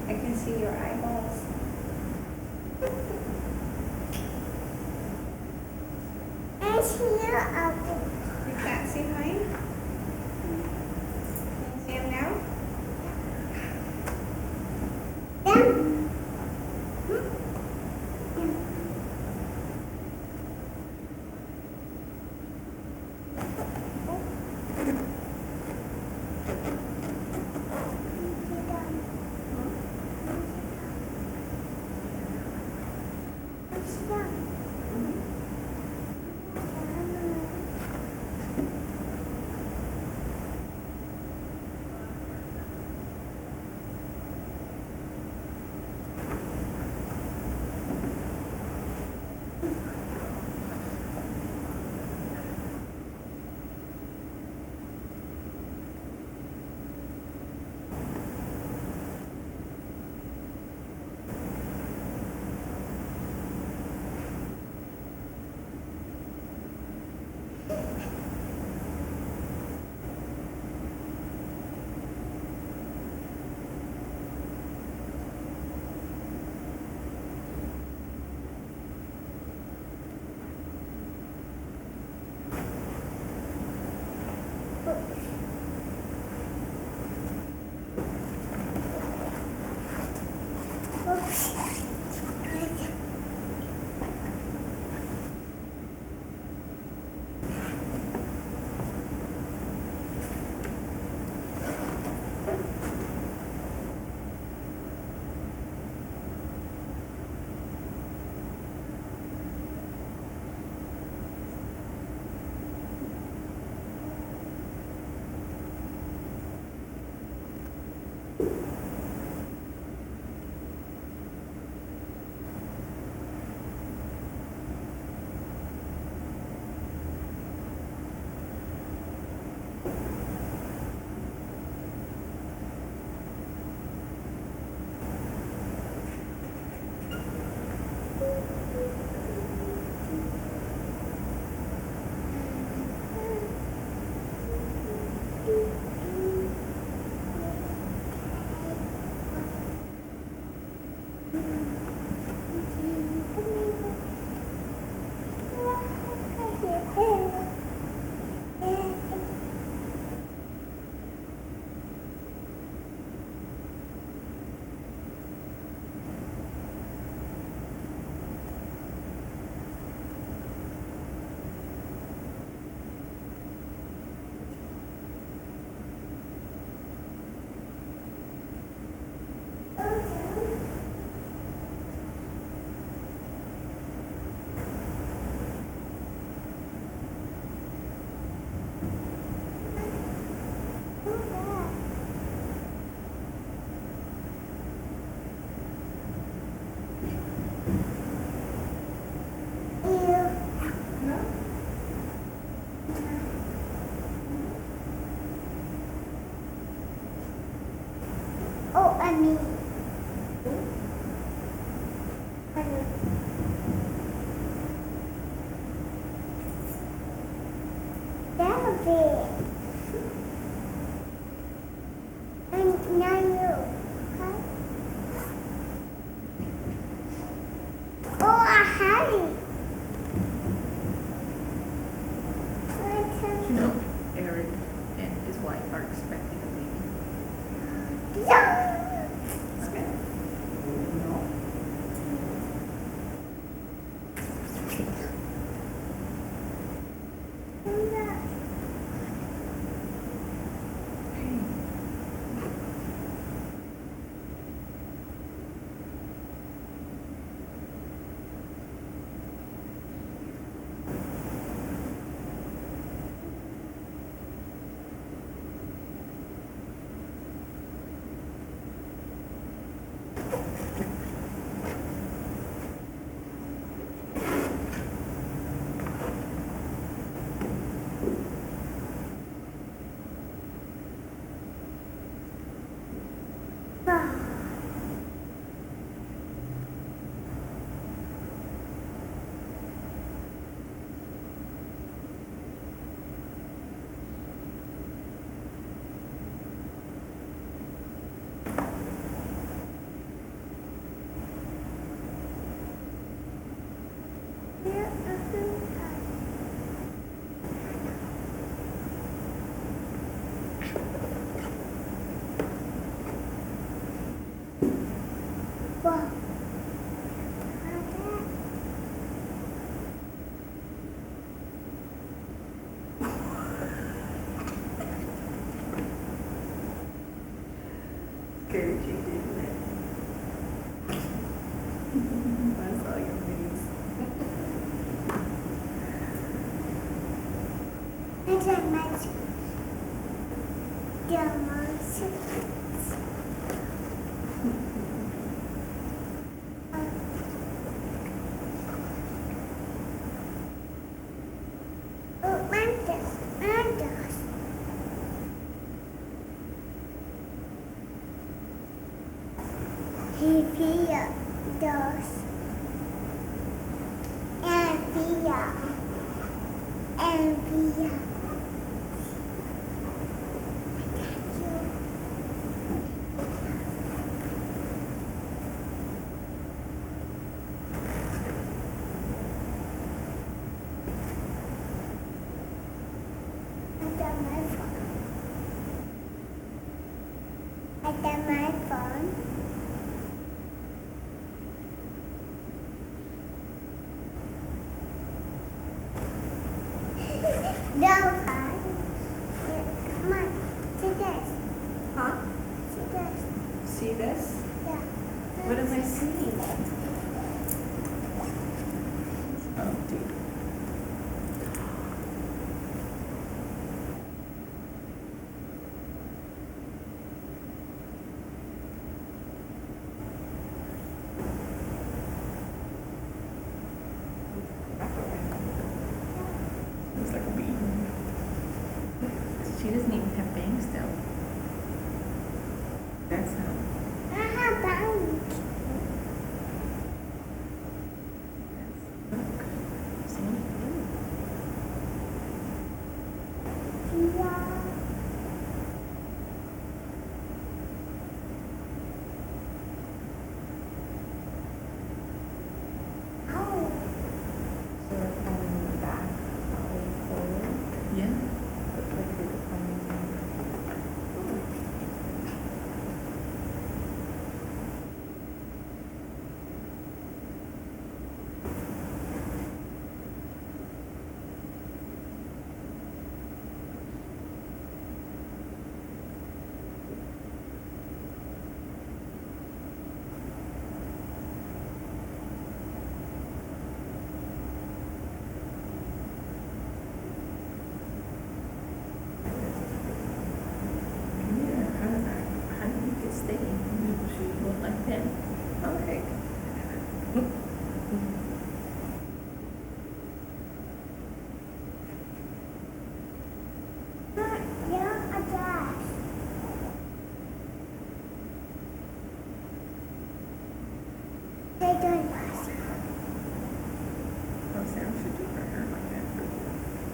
I can see your eyeballs. You can't see mine? Can you see him now? See this? What am I seeing? Oh, dear. Looks like a bee. She doesn't even have bangs though. That's how. Yeah. How do you get staying? She look like that. Okay. Oh, Sam should do her hair like that.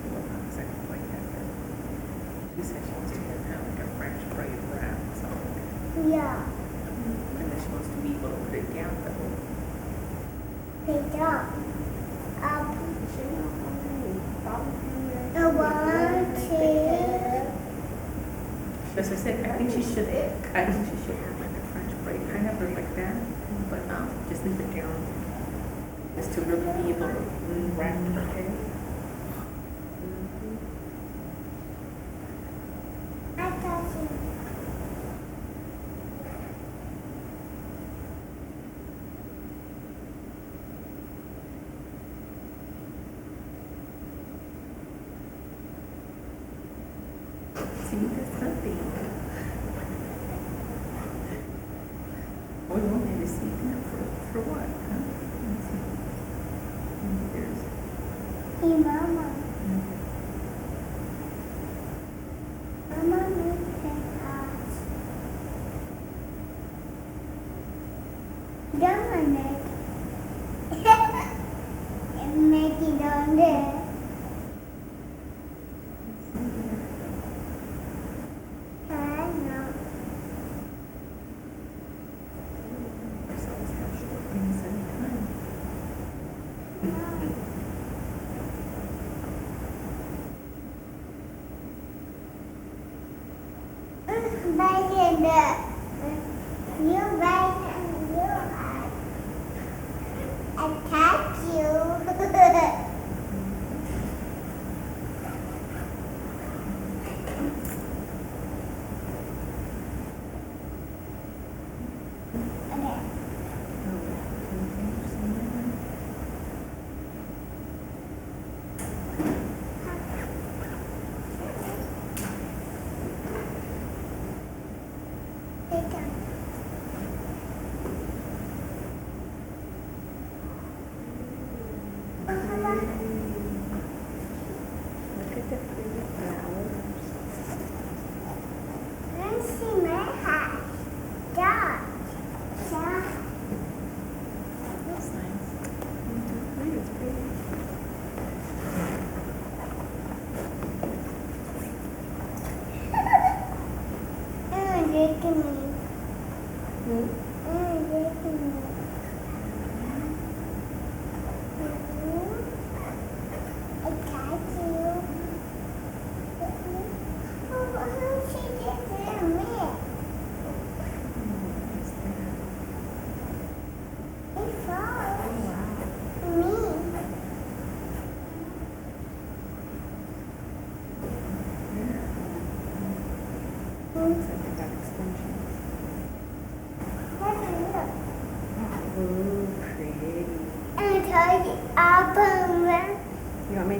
Well, not exactly like that, but she said she wants to get kind of like a French braid wrap, so. And then she wants to be able to put it down the whole. As I said, I think she should have like a French braid, kind of like that, but just leave it down. Just to really be able to wrap her hair. See, that's something. We won't be receiving them for what, huh? Let's see. There's. There's always have short things anytime.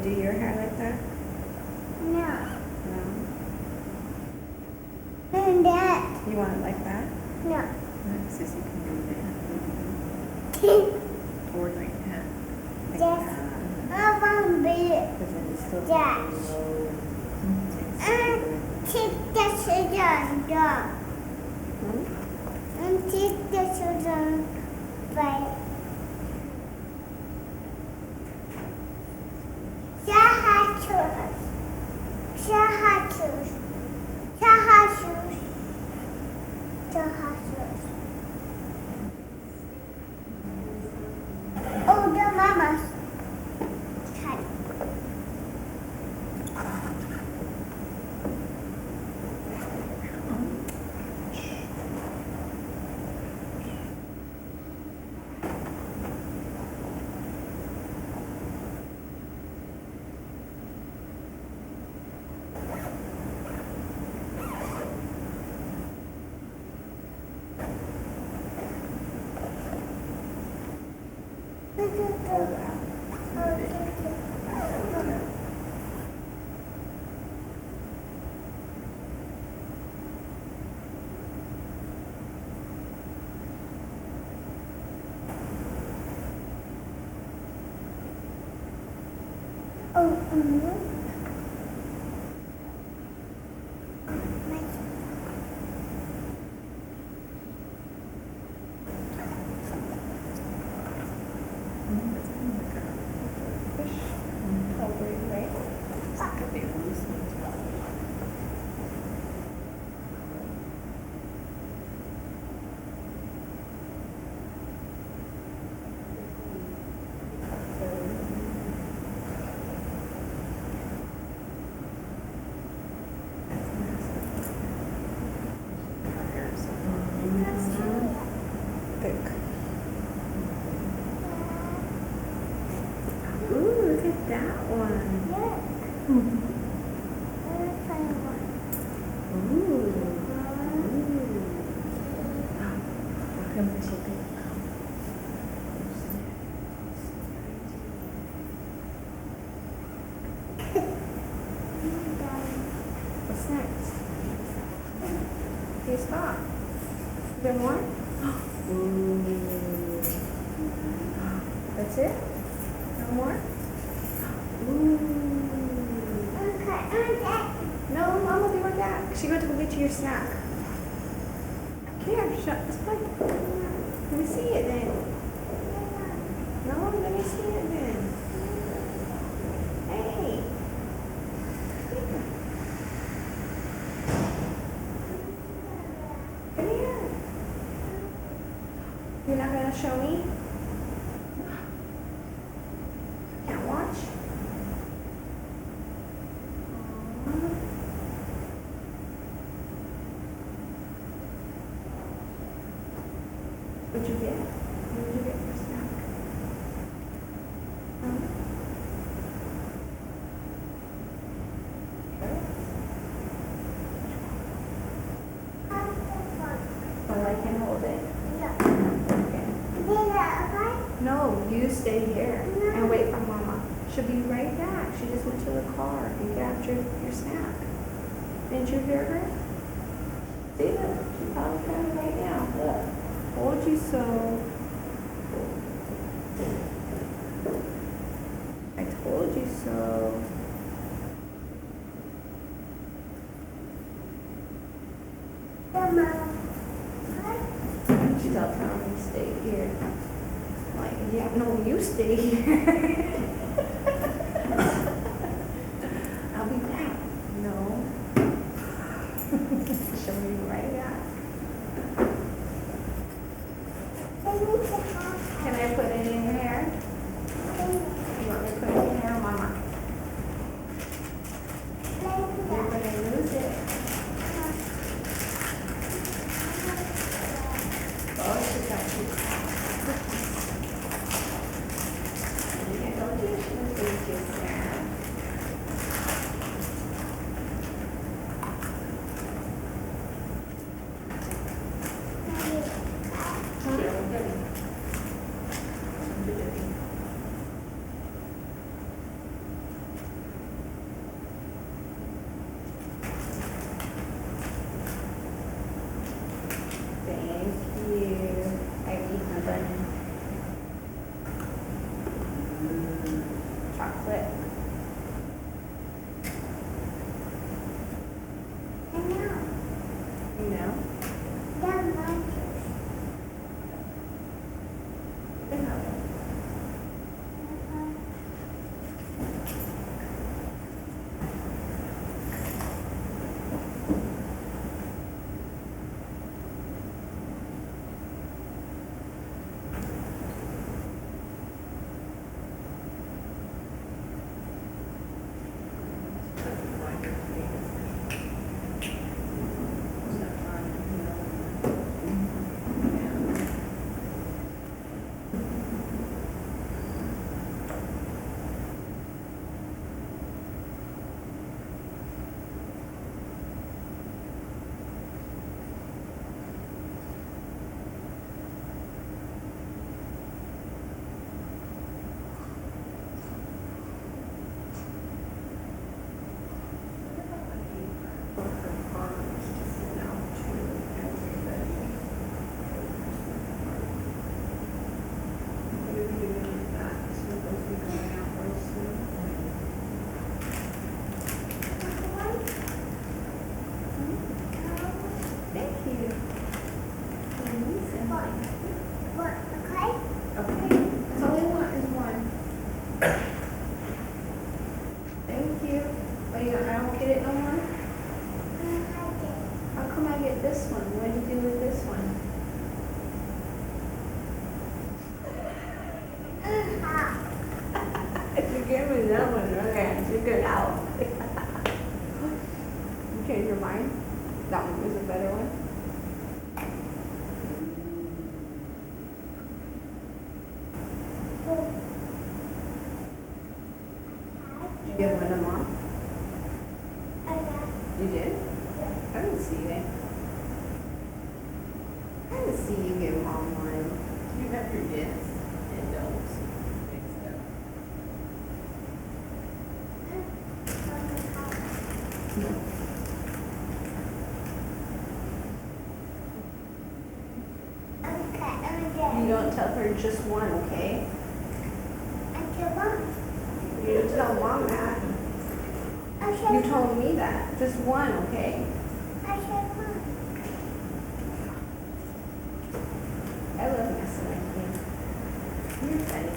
do your hair like that? No. No? And that. You want it like that? No. Sissy can do that. Or like that. Like that. I want to be because then it's still that. Take the sugar down. And take the sugar by Shahachus. Shahachus. Shahachus. Shahachus. Oh, the mamas. What's next? Okay, stop. Is there more? Ooh. That's it? No more? Ooh. No, Mama, be right back. She went to go get you your snack. Here, shut this plate. Let me see it then. No, let me see it then. Hey. Come here. You're not gonna show me? Can't watch? What'd you get? What did you get for snack? Oh, I can hold it? Okay. No, you stay here and wait for Mama. She'll be right back. She just went to the car. You grabbed your snack. Didn't you hear her? See that? She's probably coming right now. Look. Told you so. I told you so. She's all telling me stay here. I'm like, yeah, no, you stay here. I'll be back. No. She'll be right back. Can I put it in your hair? You want me to put it in your hair, Mama? You're going to lose it. Oh, she got you. doing that one, okay, you're good out. You changed your mind? That one was a better one? Did you give one to mom? You did? I didn't see it. I didn't see you give mom one. You have your yes and no's mixed up. You don't tell her just one, okay? You don't tell mom that. You told me that. Just one, okay? I love messing with you. You're funny.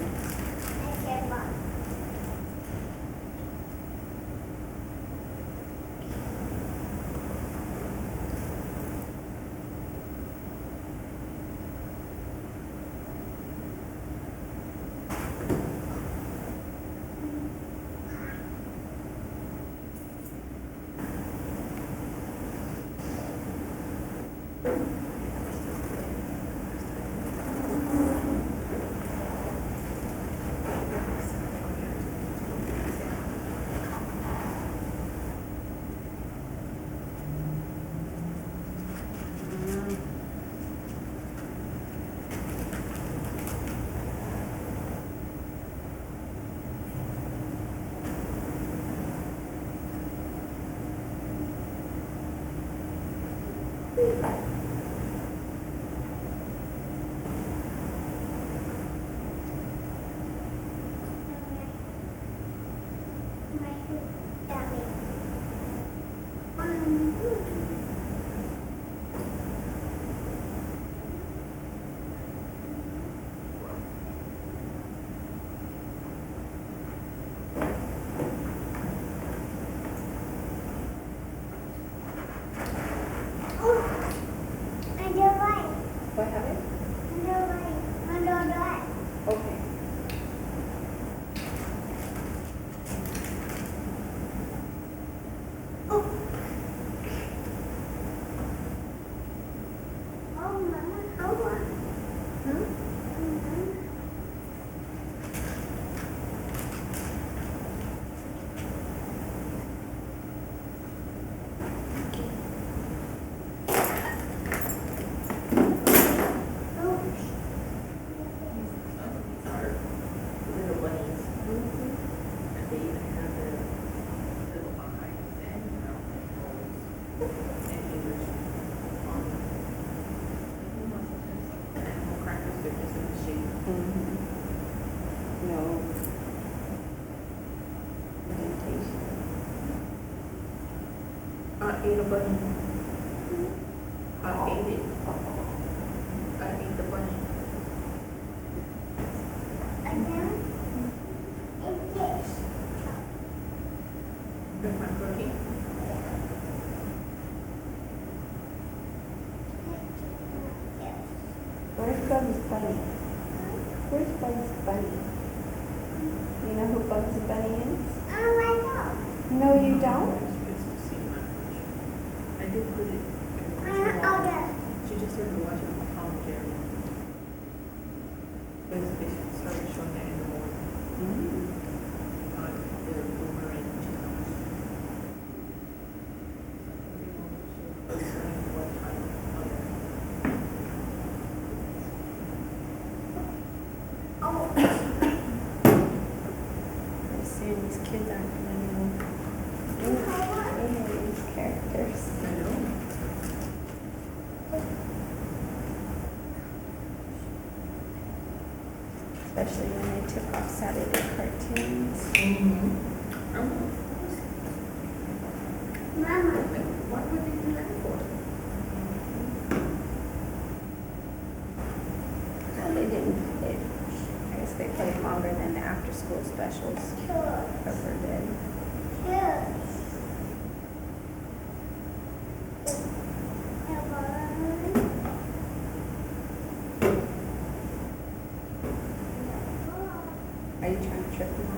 What happened? Okay. Little bunnies. And they even have the little eyes and mouth and holes and ears on them. Animal crackers, they're just in the shape. No. Indentation. I ate a bunny. I ate it. I ate the bunny. With my cookie. Where's Bugs Bunny? Where's Bugs Bunny? You know who Bugs Bunny is? No, you don't? I did put it. She just started watching Tom and Jerry. Because they started showing that in the morning. On the boomerang channel. What time on there. I'm saying these kids aren't gonna know. They know these characters. I know. Especially when they took off Saturday cartoons. Why would they do that for? Well, they didn't, I guess they played longer than the after-school specials ever did. Are you trying to trip them up?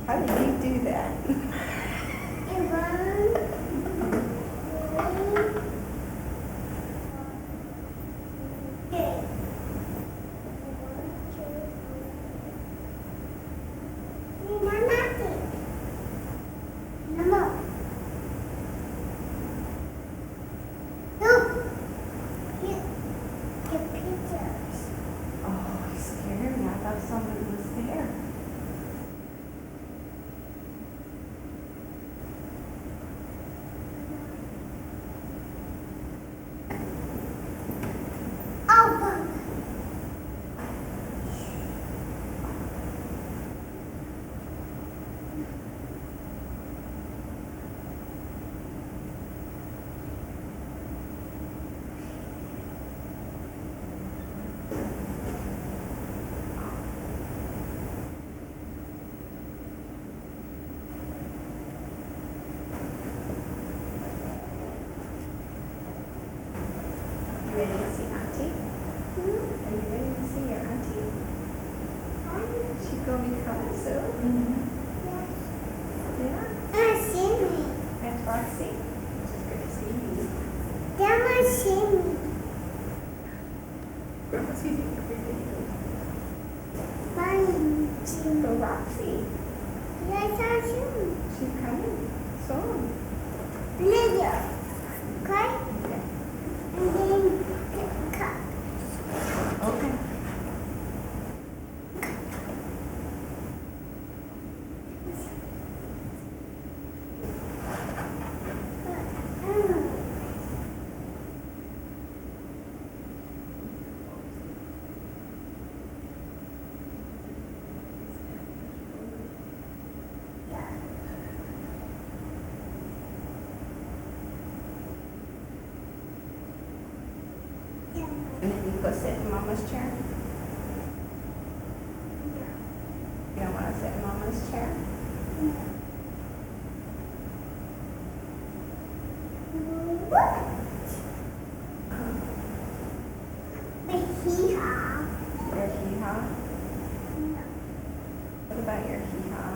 How did you do that? Oh, you scared me. I thought somebody was there. You ready to see Auntie? Are you ready to see your Auntie? She's gonna be coming soon. Yeah. That's Roxy. It's good to see you. Grandma sees you every day. So Roxy, she's coming soon. Okay. And then you go sit in Mama's chair. You don't want to sit in Mama's chair? Your hee-haw? What about your hee-haw?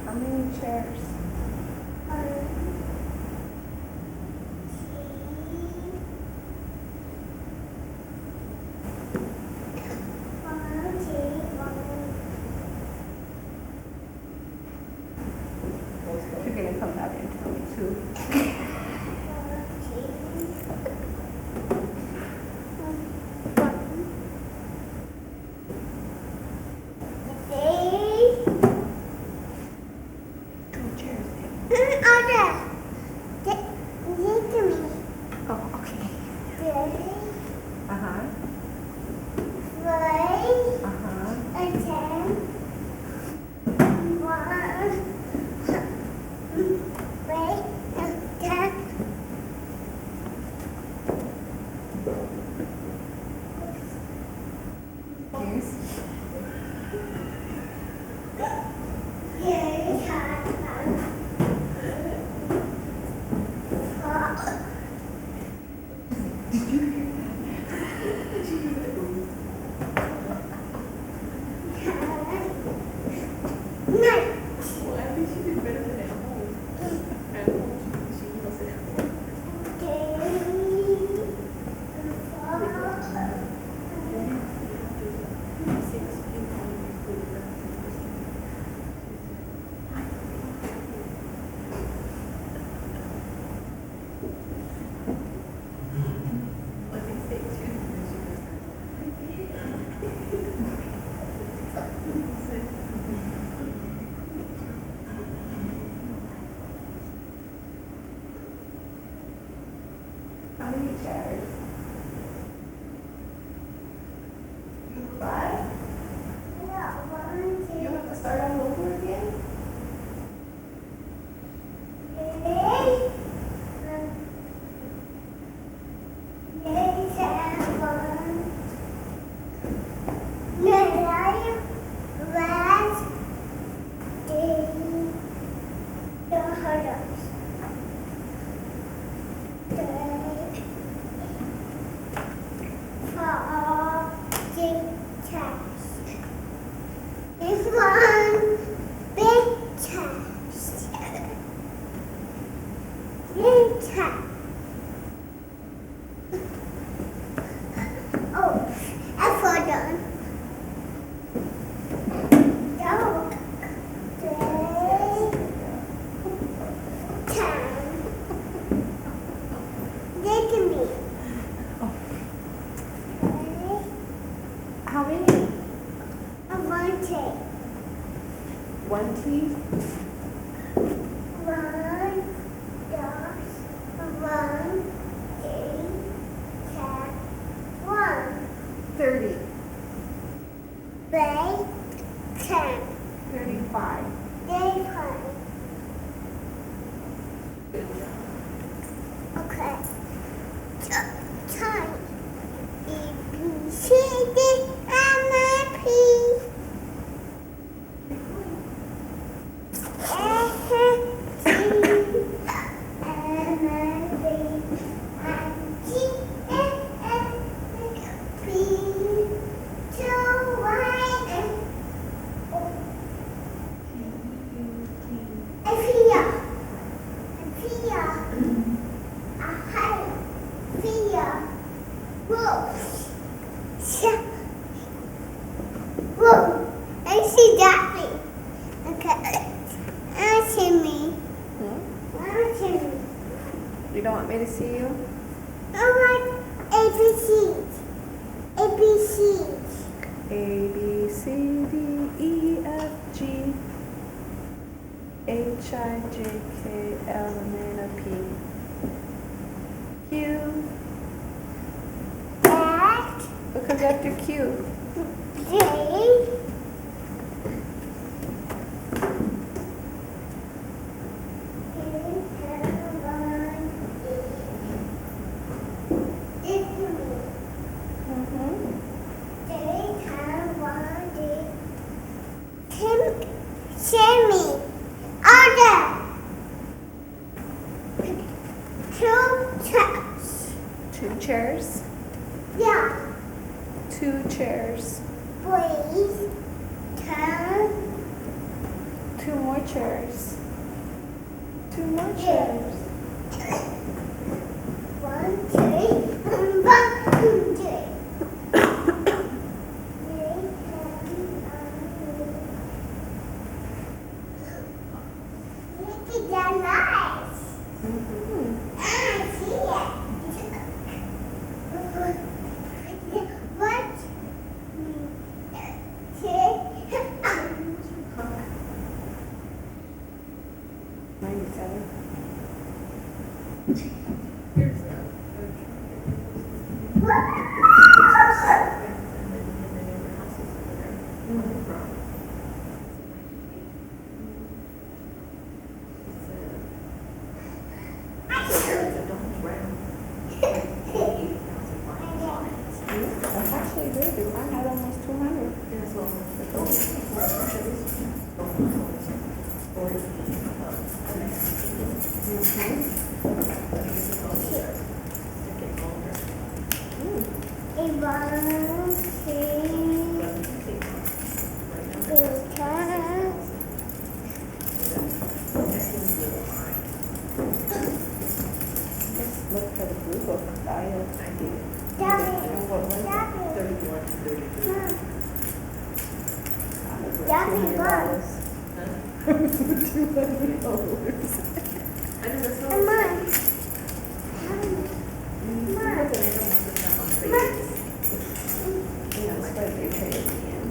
How many chairs? You're gonna come out and tell me too. How many chairs? 5? You have to start all over again? How many? One tea? Thirty. 35. You don't want me to see you? ABCs. ABCs. A, B, C, D, E, F, G, H, I, J, K, L, and then a P. Q. X. What comes after Q? J. Sammy, order. Two chairs. 2 chairs. Yeah, 2 chairs. please turn. 2 more chairs. 2 more chairs. 1, 2, 1, 2. Look at that lights. I see it. What? 97. That's actually good. I had almost 200. Just look for the blue book. I did. What was it? 31 to 32. $200. Yeah, it's what they pay at the end.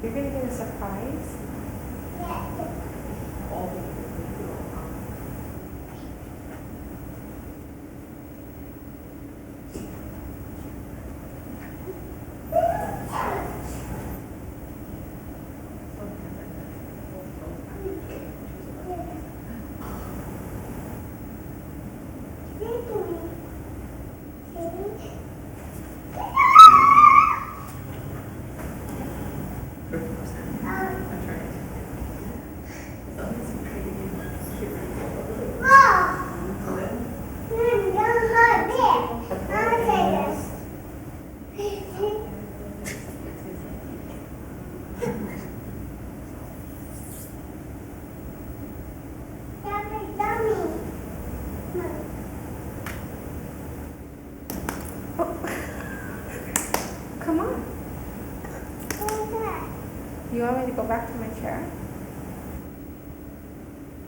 You're gonna get a surprise? want me to go back to my chair?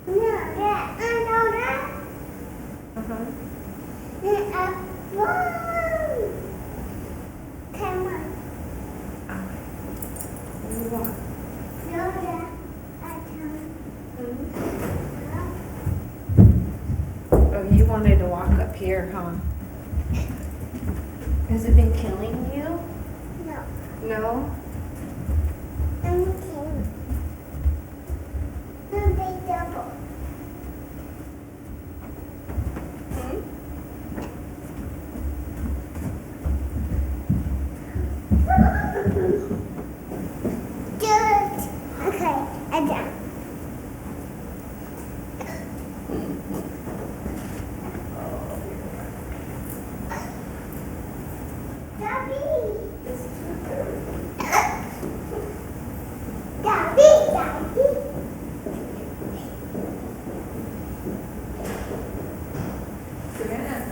No, yeah, I know that. Uh-huh. Whoa. Come on. What do you want? No, yeah, I can. Oh, you wanted to walk up here, huh? Has it been killing you? No, No? I'm kidding. No, they double. Good. Okay, I'm done. Daddy. Daddy. Savannah.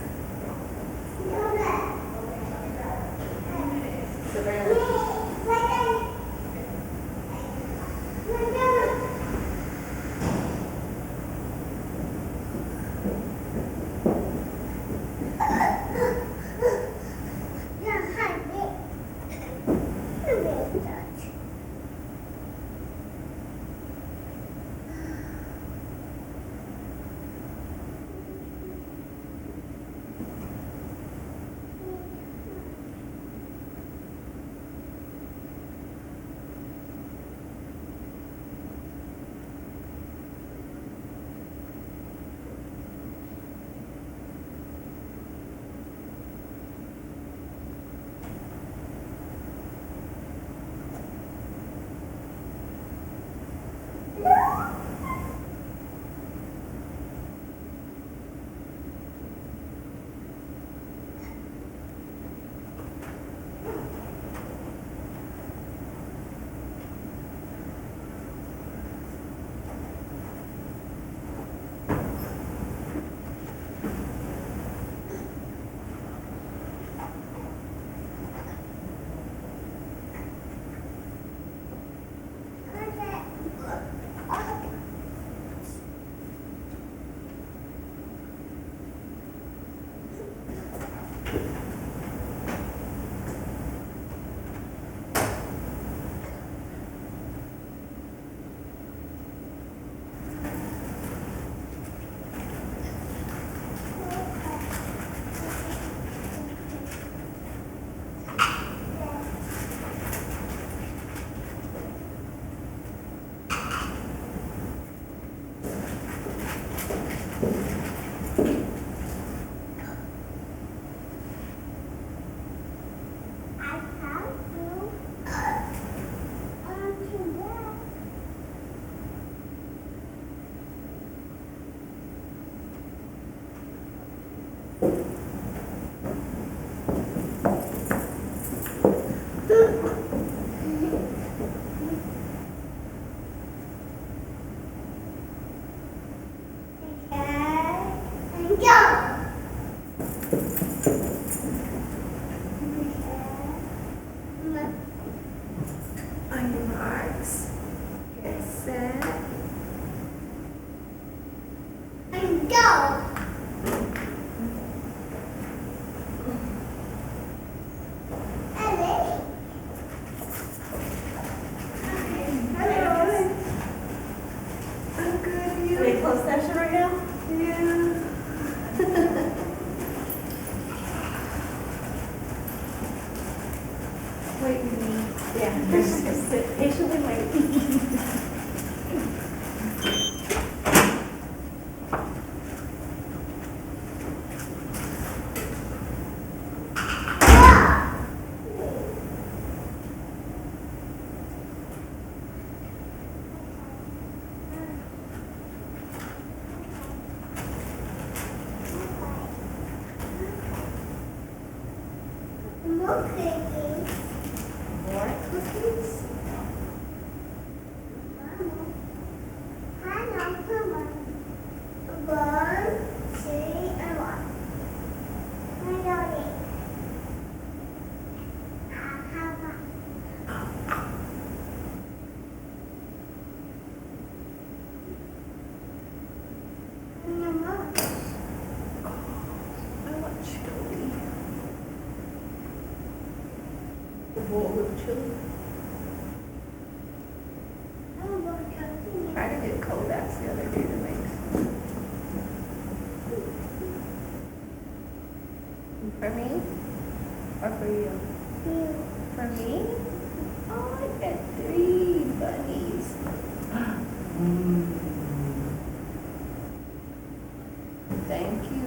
On your marks, get set, and go. I'm good. You? Are you closed session right now? Yeah. Wait for me. Yeah, just gonna sit patiently wait. More cookies. More cookies? I know, come on. 1, 2, and 1. I got it. bowl of chili. Tried to get Kodak's the other day to make some. For me? Or for you? For me? Oh, I got 3 bunnies. Thank you.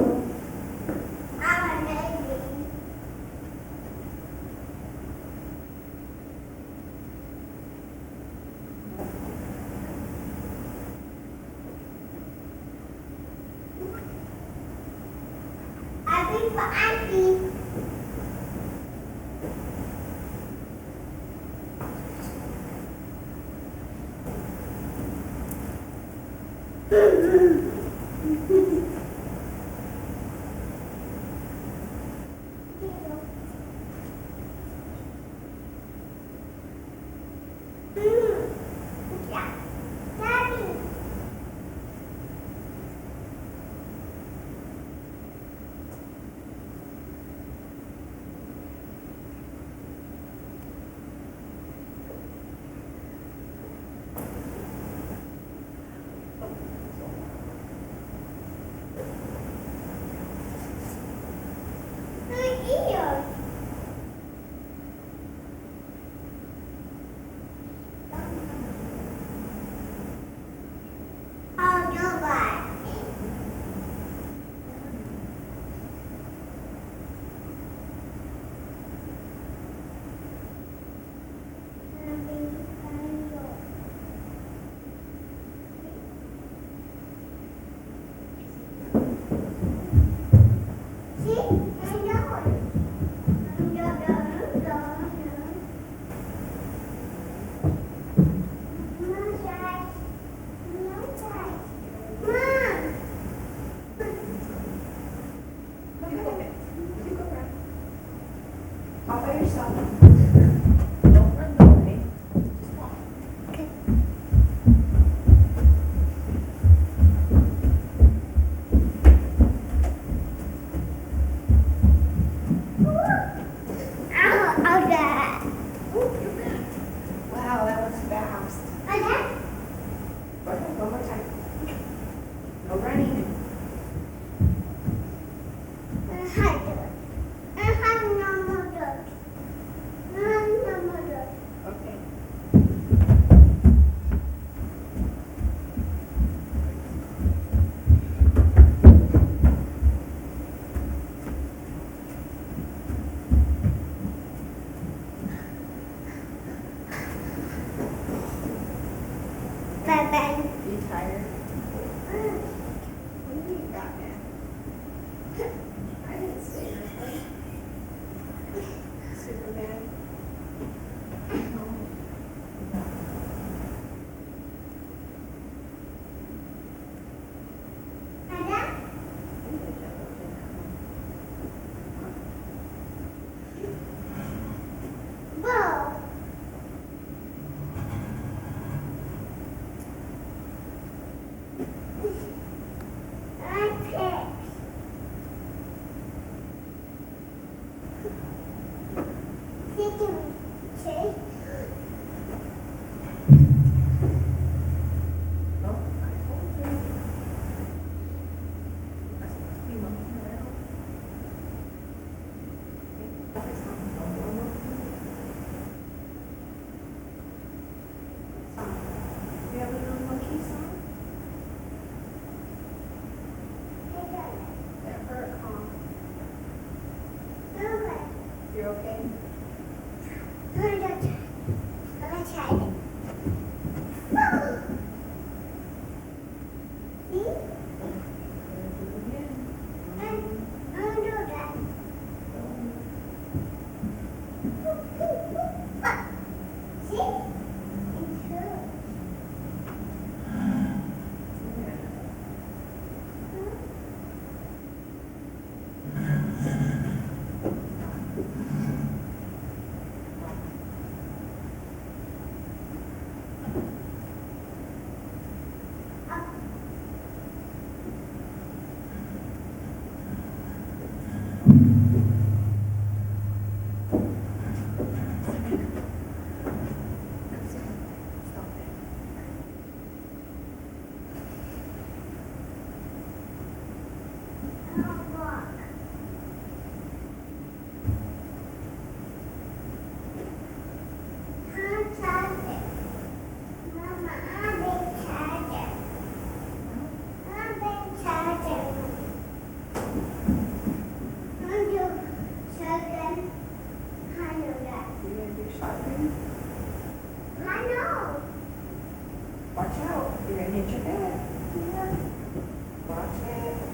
Shotgun. I know that. You gonna do shotgun? I know. Watch out, you're gonna hit your head. Watch it.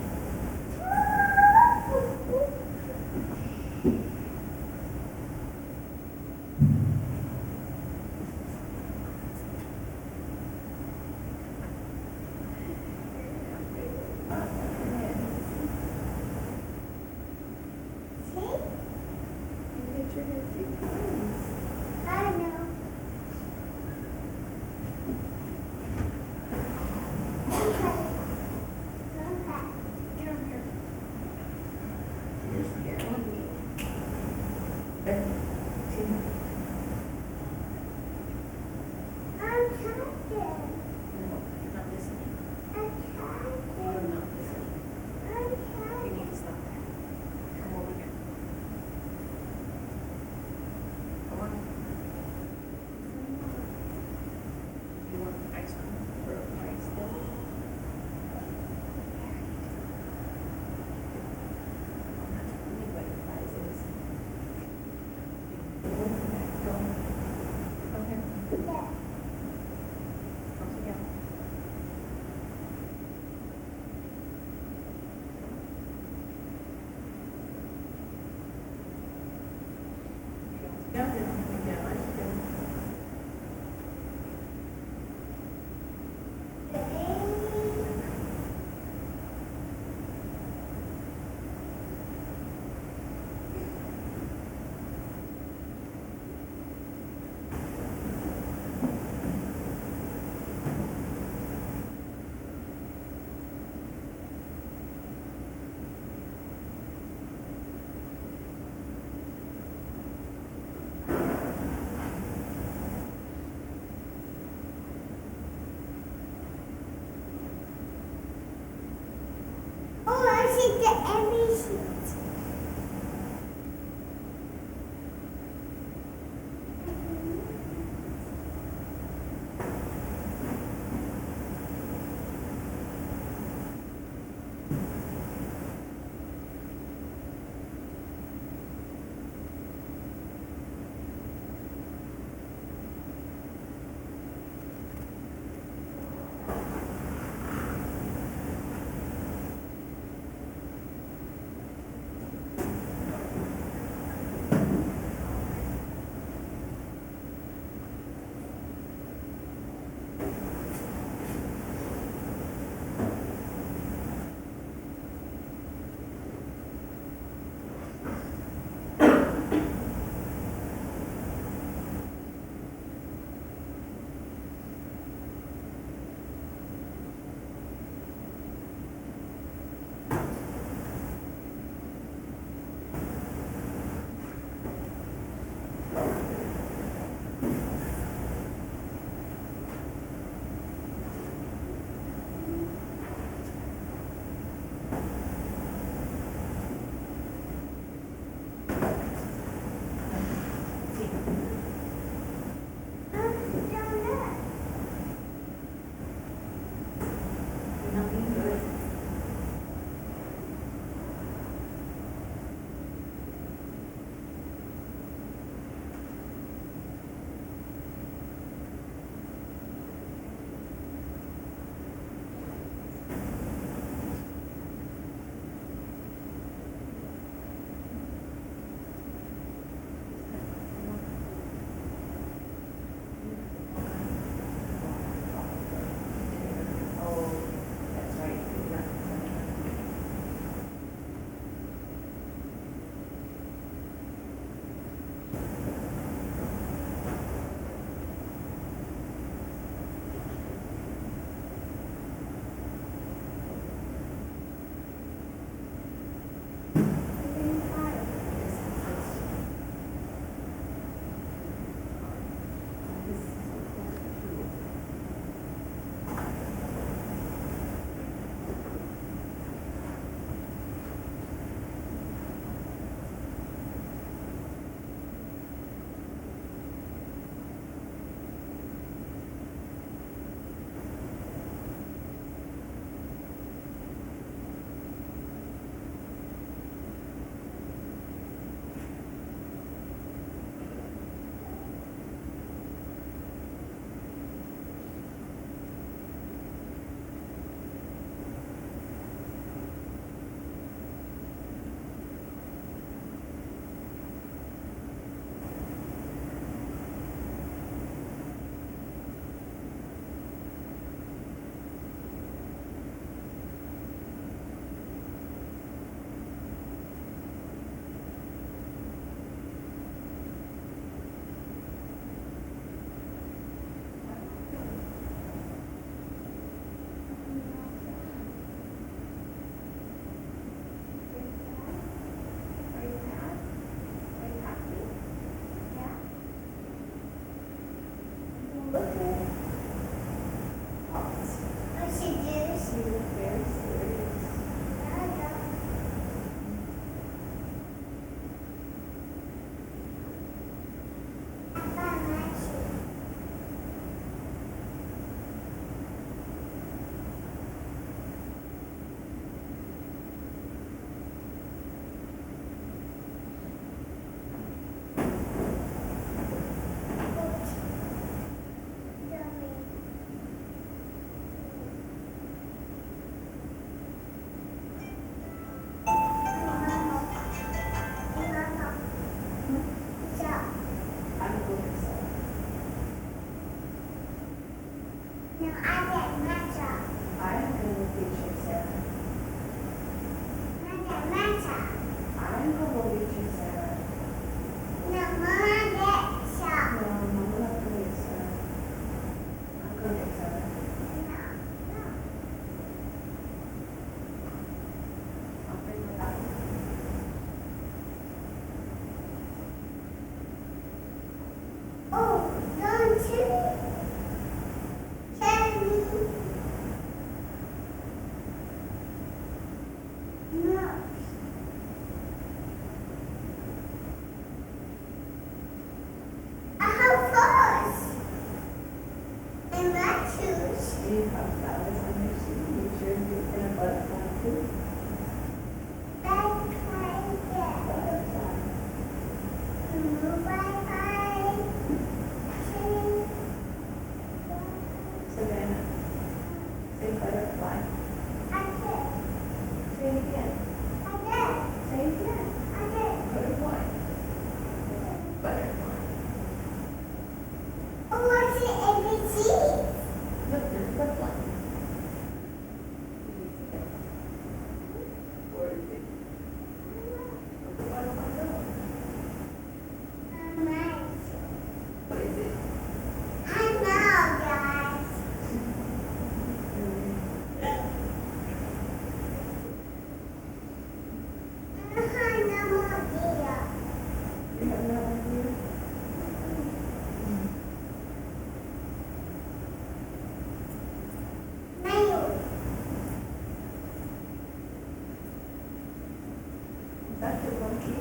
That's your monkey.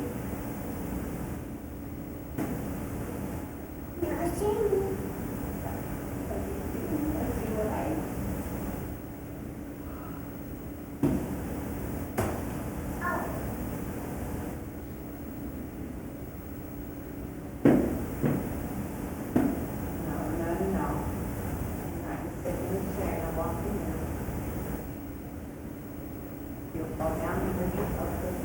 Not seeing. Let's see what I. No. I can sit in the chair and I walk in there. You'll fall down and then you'll fall through.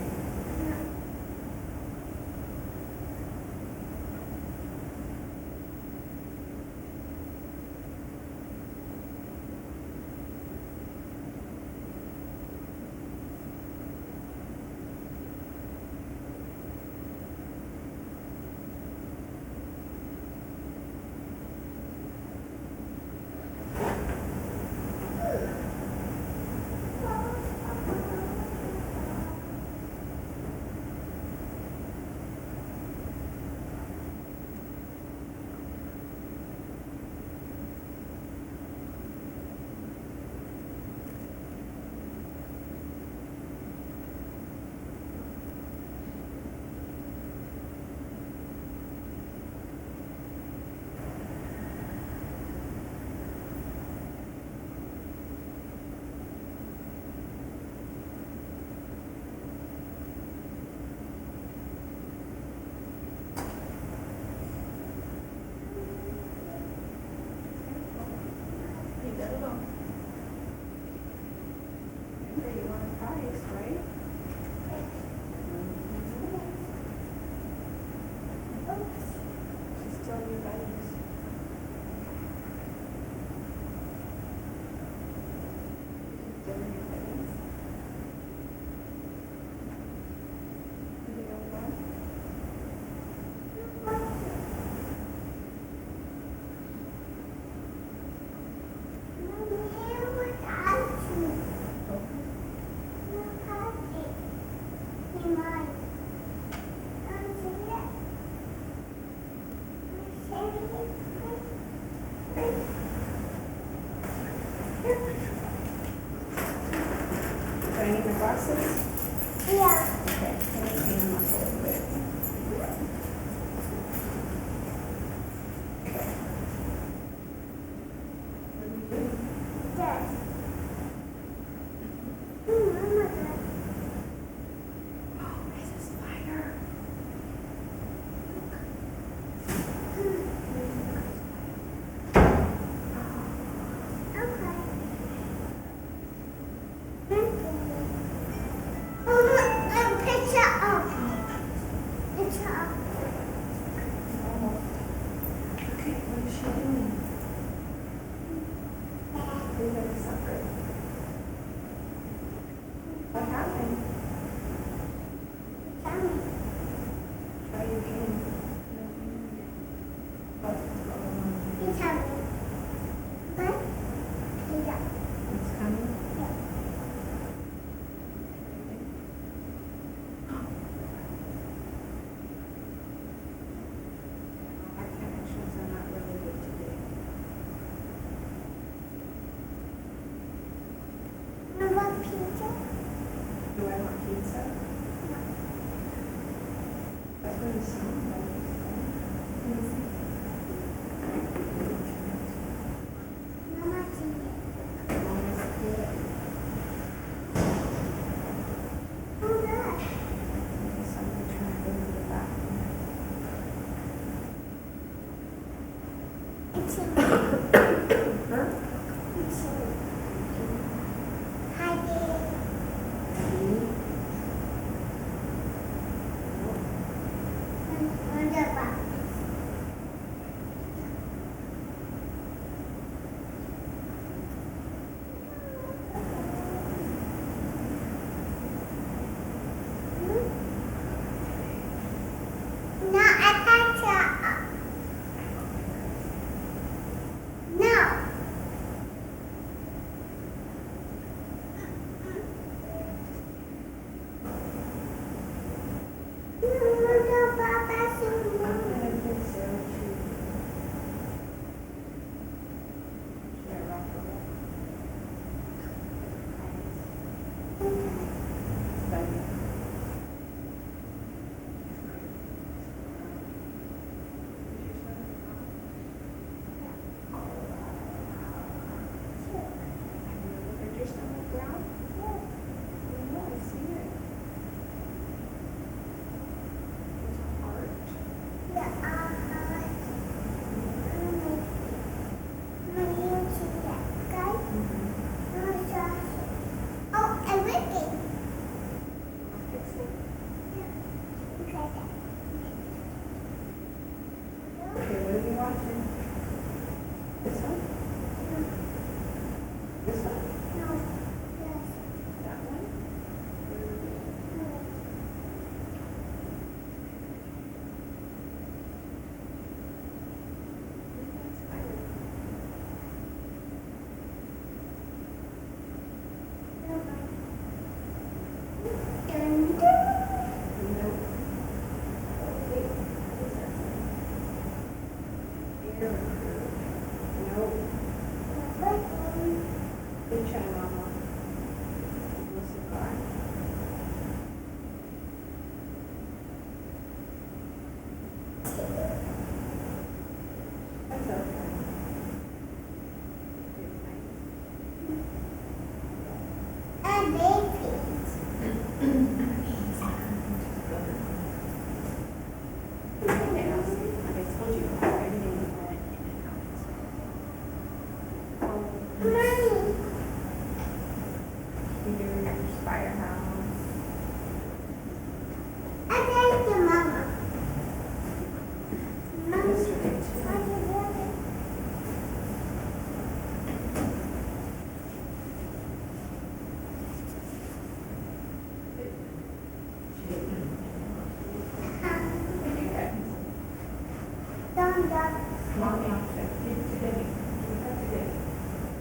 I'm done. Come on now, give it to Debbie. Give that to Debbie.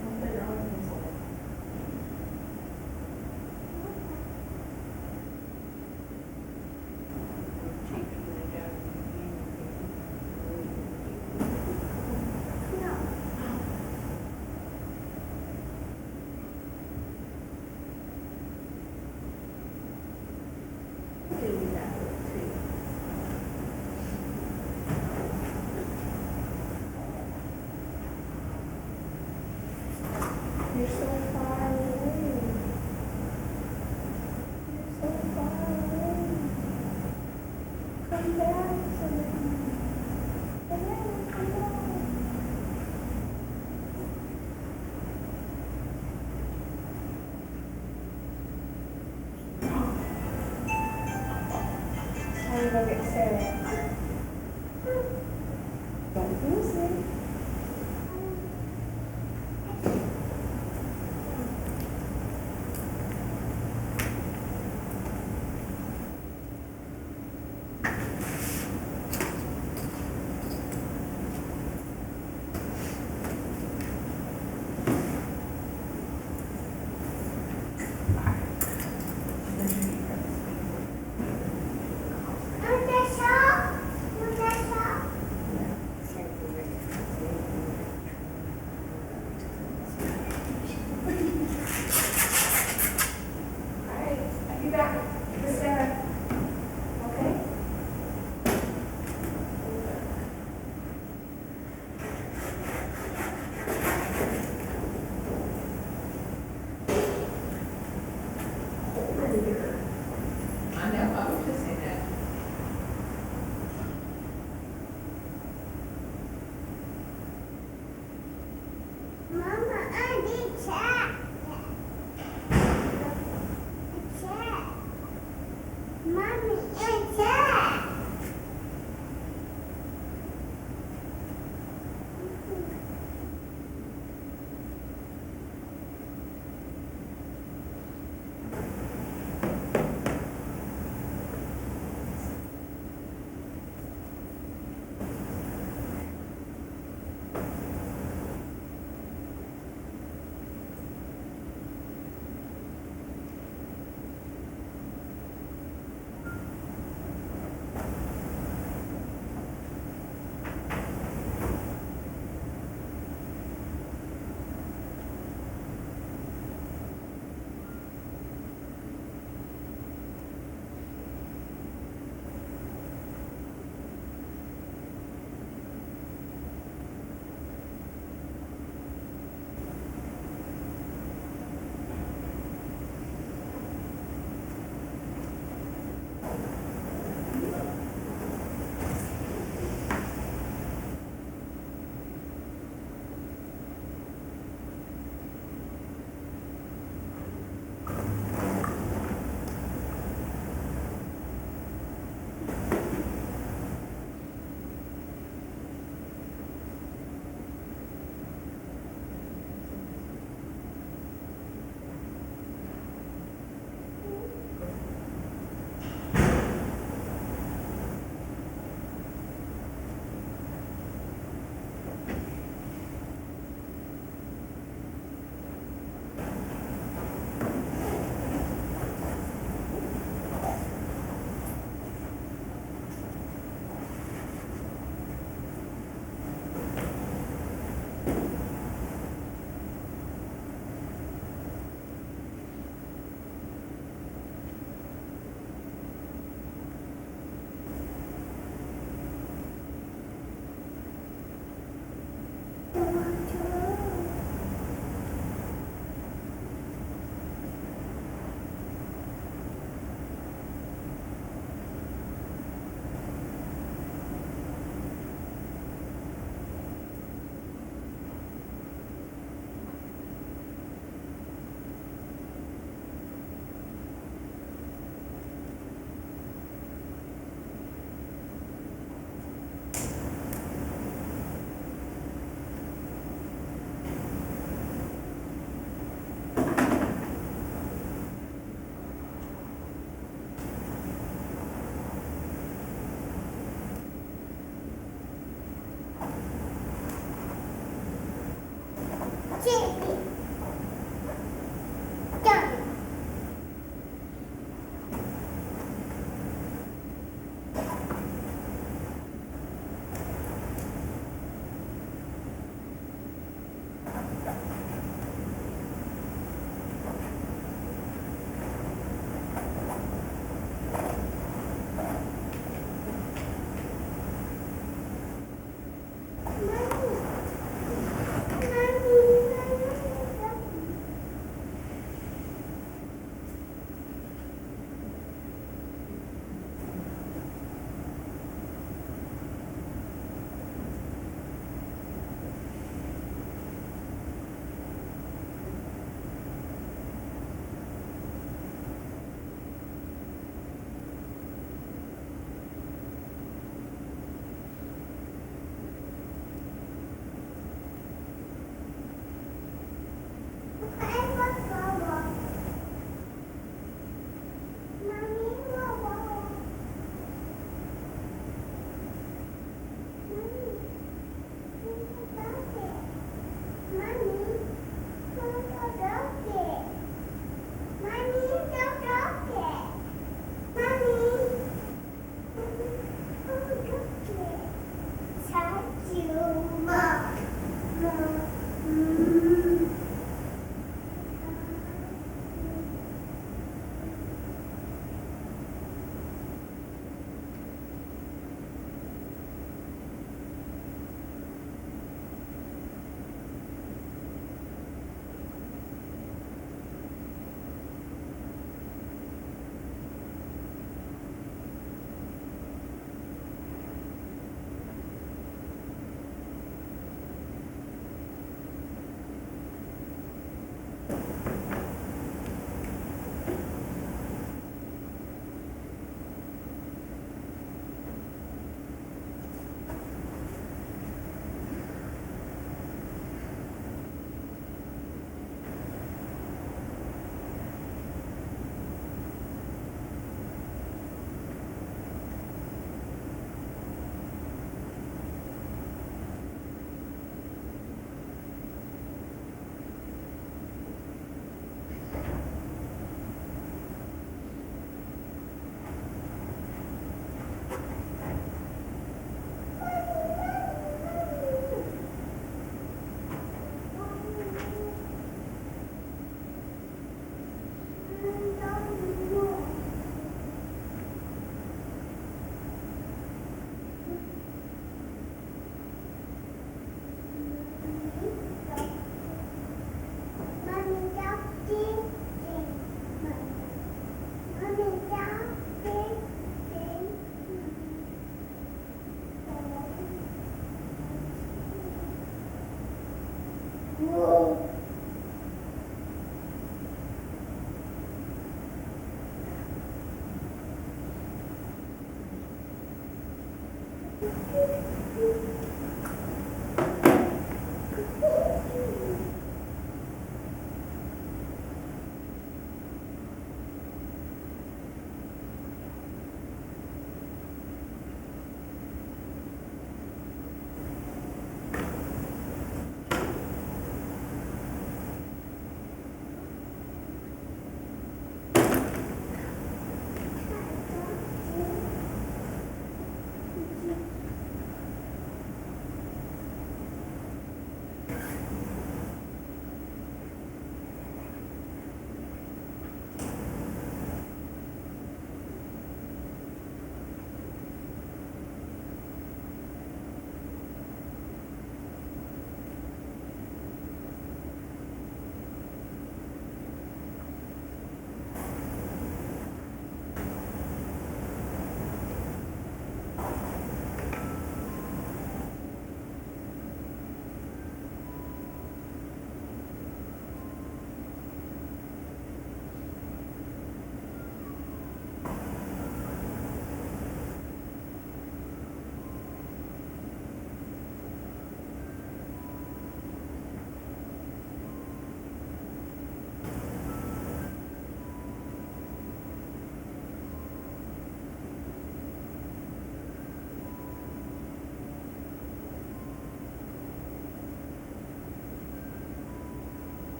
Don't let her own pencil. You're so far away. You're so far away. Come back to me. Come back. Time to go get Sarah. Don't lose it. You back, Miss Sarah. Okay? I know, I was just saying that. Mama, I need chat. Chat. Mommy, and chat.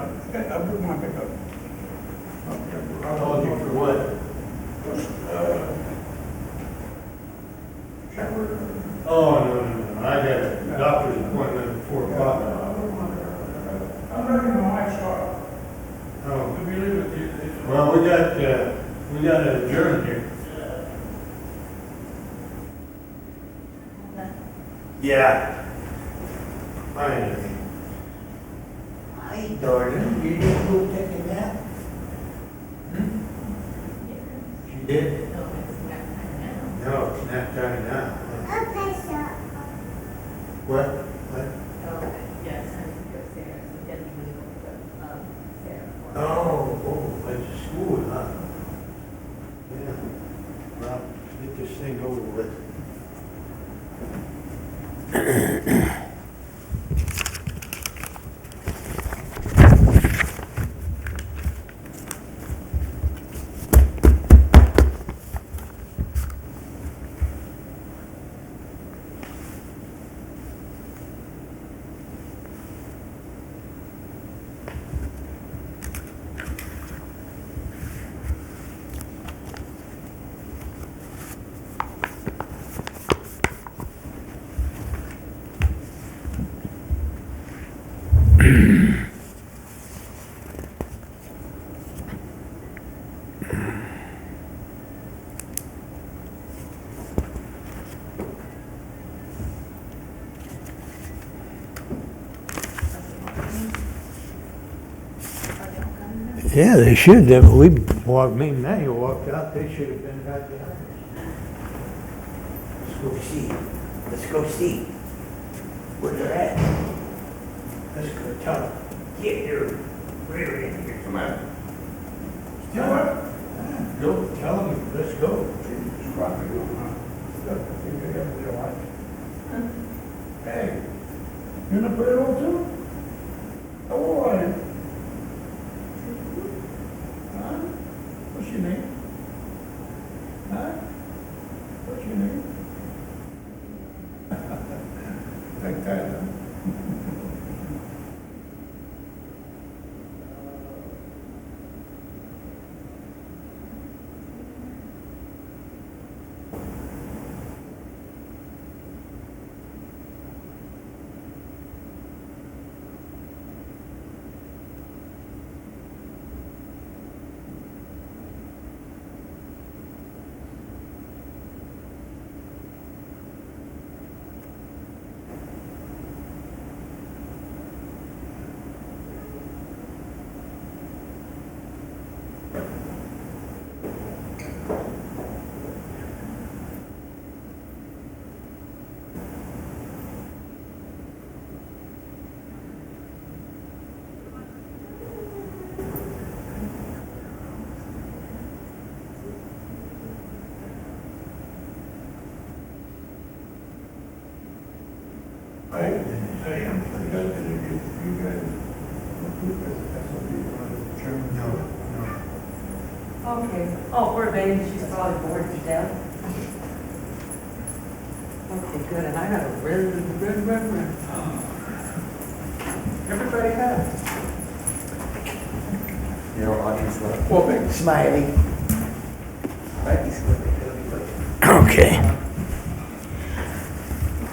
I'll put my pickup. Called you for what? Oh, no, I got a doctor's appointment at 4 o'clock. I'm driving my wife's car. Oh, To be with you. well, we got to adjourn here. Yeah. Finally. Hi, darling. You didn't go take a nap? She did? No, it's not now. No, it's nap time now. Okay, so. What? What? Oh, yes, I need to go upstairs. I'm getting ready to go to, Sarah. Oh, went to school, huh? Yeah. Well, get this thing over with. Yeah, they should. We walked, me and Manuel walked out, they should have been back there. Let's go see. Let's go see where they're at. Let's go tell them. Get your rear end here. Come on. Tell her. Go, tell them, let's go. Hey, you gonna put it on too? How old are you? Huh? What's your name? Huh? What's your name? Like that, huh? I am, you guys, No. Okay. Oh, poor baby, she's probably bored to death. Okay, good, and I gotta run. Everybody has. Your audience love. well, thanks. Smiley. Okay.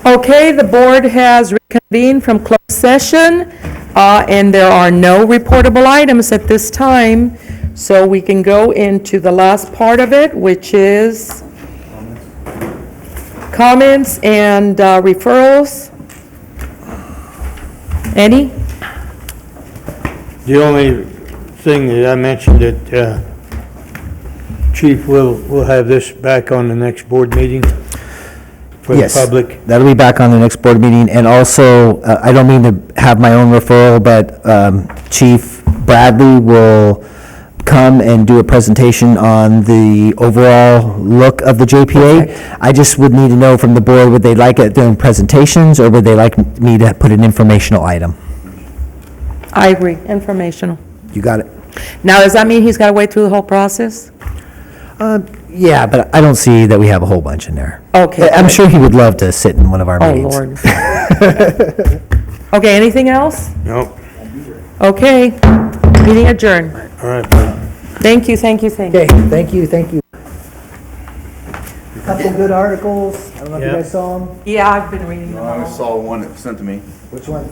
Okay, the board has reconvened from closed session, and there are no reportable items at this time, so we can go into the last part of it, which is comments and referrals. Any? The only thing that I mentioned that Chief will have this back on the next board meeting for the Yes, public. that'll be back on the next board meeting, and also, I don't mean to have my own referral, but Chief Bradley will come and do a presentation on the overall look of the JPA. I just would need to know from the board, would they like it during presentations, or would they like me to put an informational item? I agree, informational. You got it? Now, does that mean he's gotta wait through the whole process? Yeah, but I don't see that we have a whole bunch in there. Okay. I'm sure he would love to sit in one of our Oh, meetings. Lord. Okay, anything else? Nope. Okay, meeting adjourned. All right, buddy. Thank you, thank you, thank you. Okay, thank you, thank you. Couple good articles. I don't know if you guys saw them. Yeah, I've been reading them I all. saw one that was sent to me. Which one?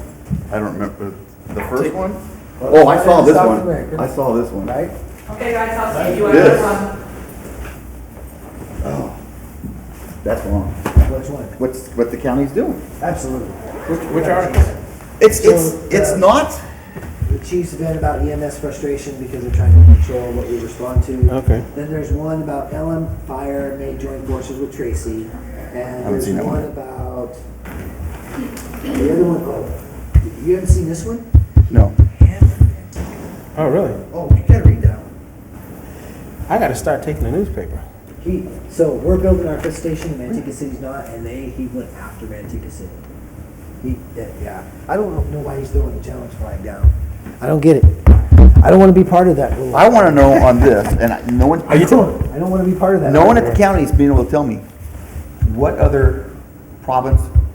I don't remember, the first one? Oh, I saw this South one. American. I saw this one. Right? Okay, guys, I'll see you This. at Oh, that's wrong. Which one? What the county's doing. Absolutely. Which article? It's not, The chief's event about EMS frustration because they're trying to control what we respond to. Okay. Then there's one about Ellen Fire may join forces with Tracy. And Haven't there's seen that one one. about, the other one, oh, you haven't seen this one? no. Oh, really? Oh, you gotta read that one. I gotta start taking the newspaper. So we're building our fifth station, and Manteca City's not, and he went after Manteca City. Yeah, I don't know why he's throwing the challenge flag down. I don't get it. I don't wanna be part of that. I want to know on this, and no one, I don't wanna be part of that. no one at the county is being able to tell me what other province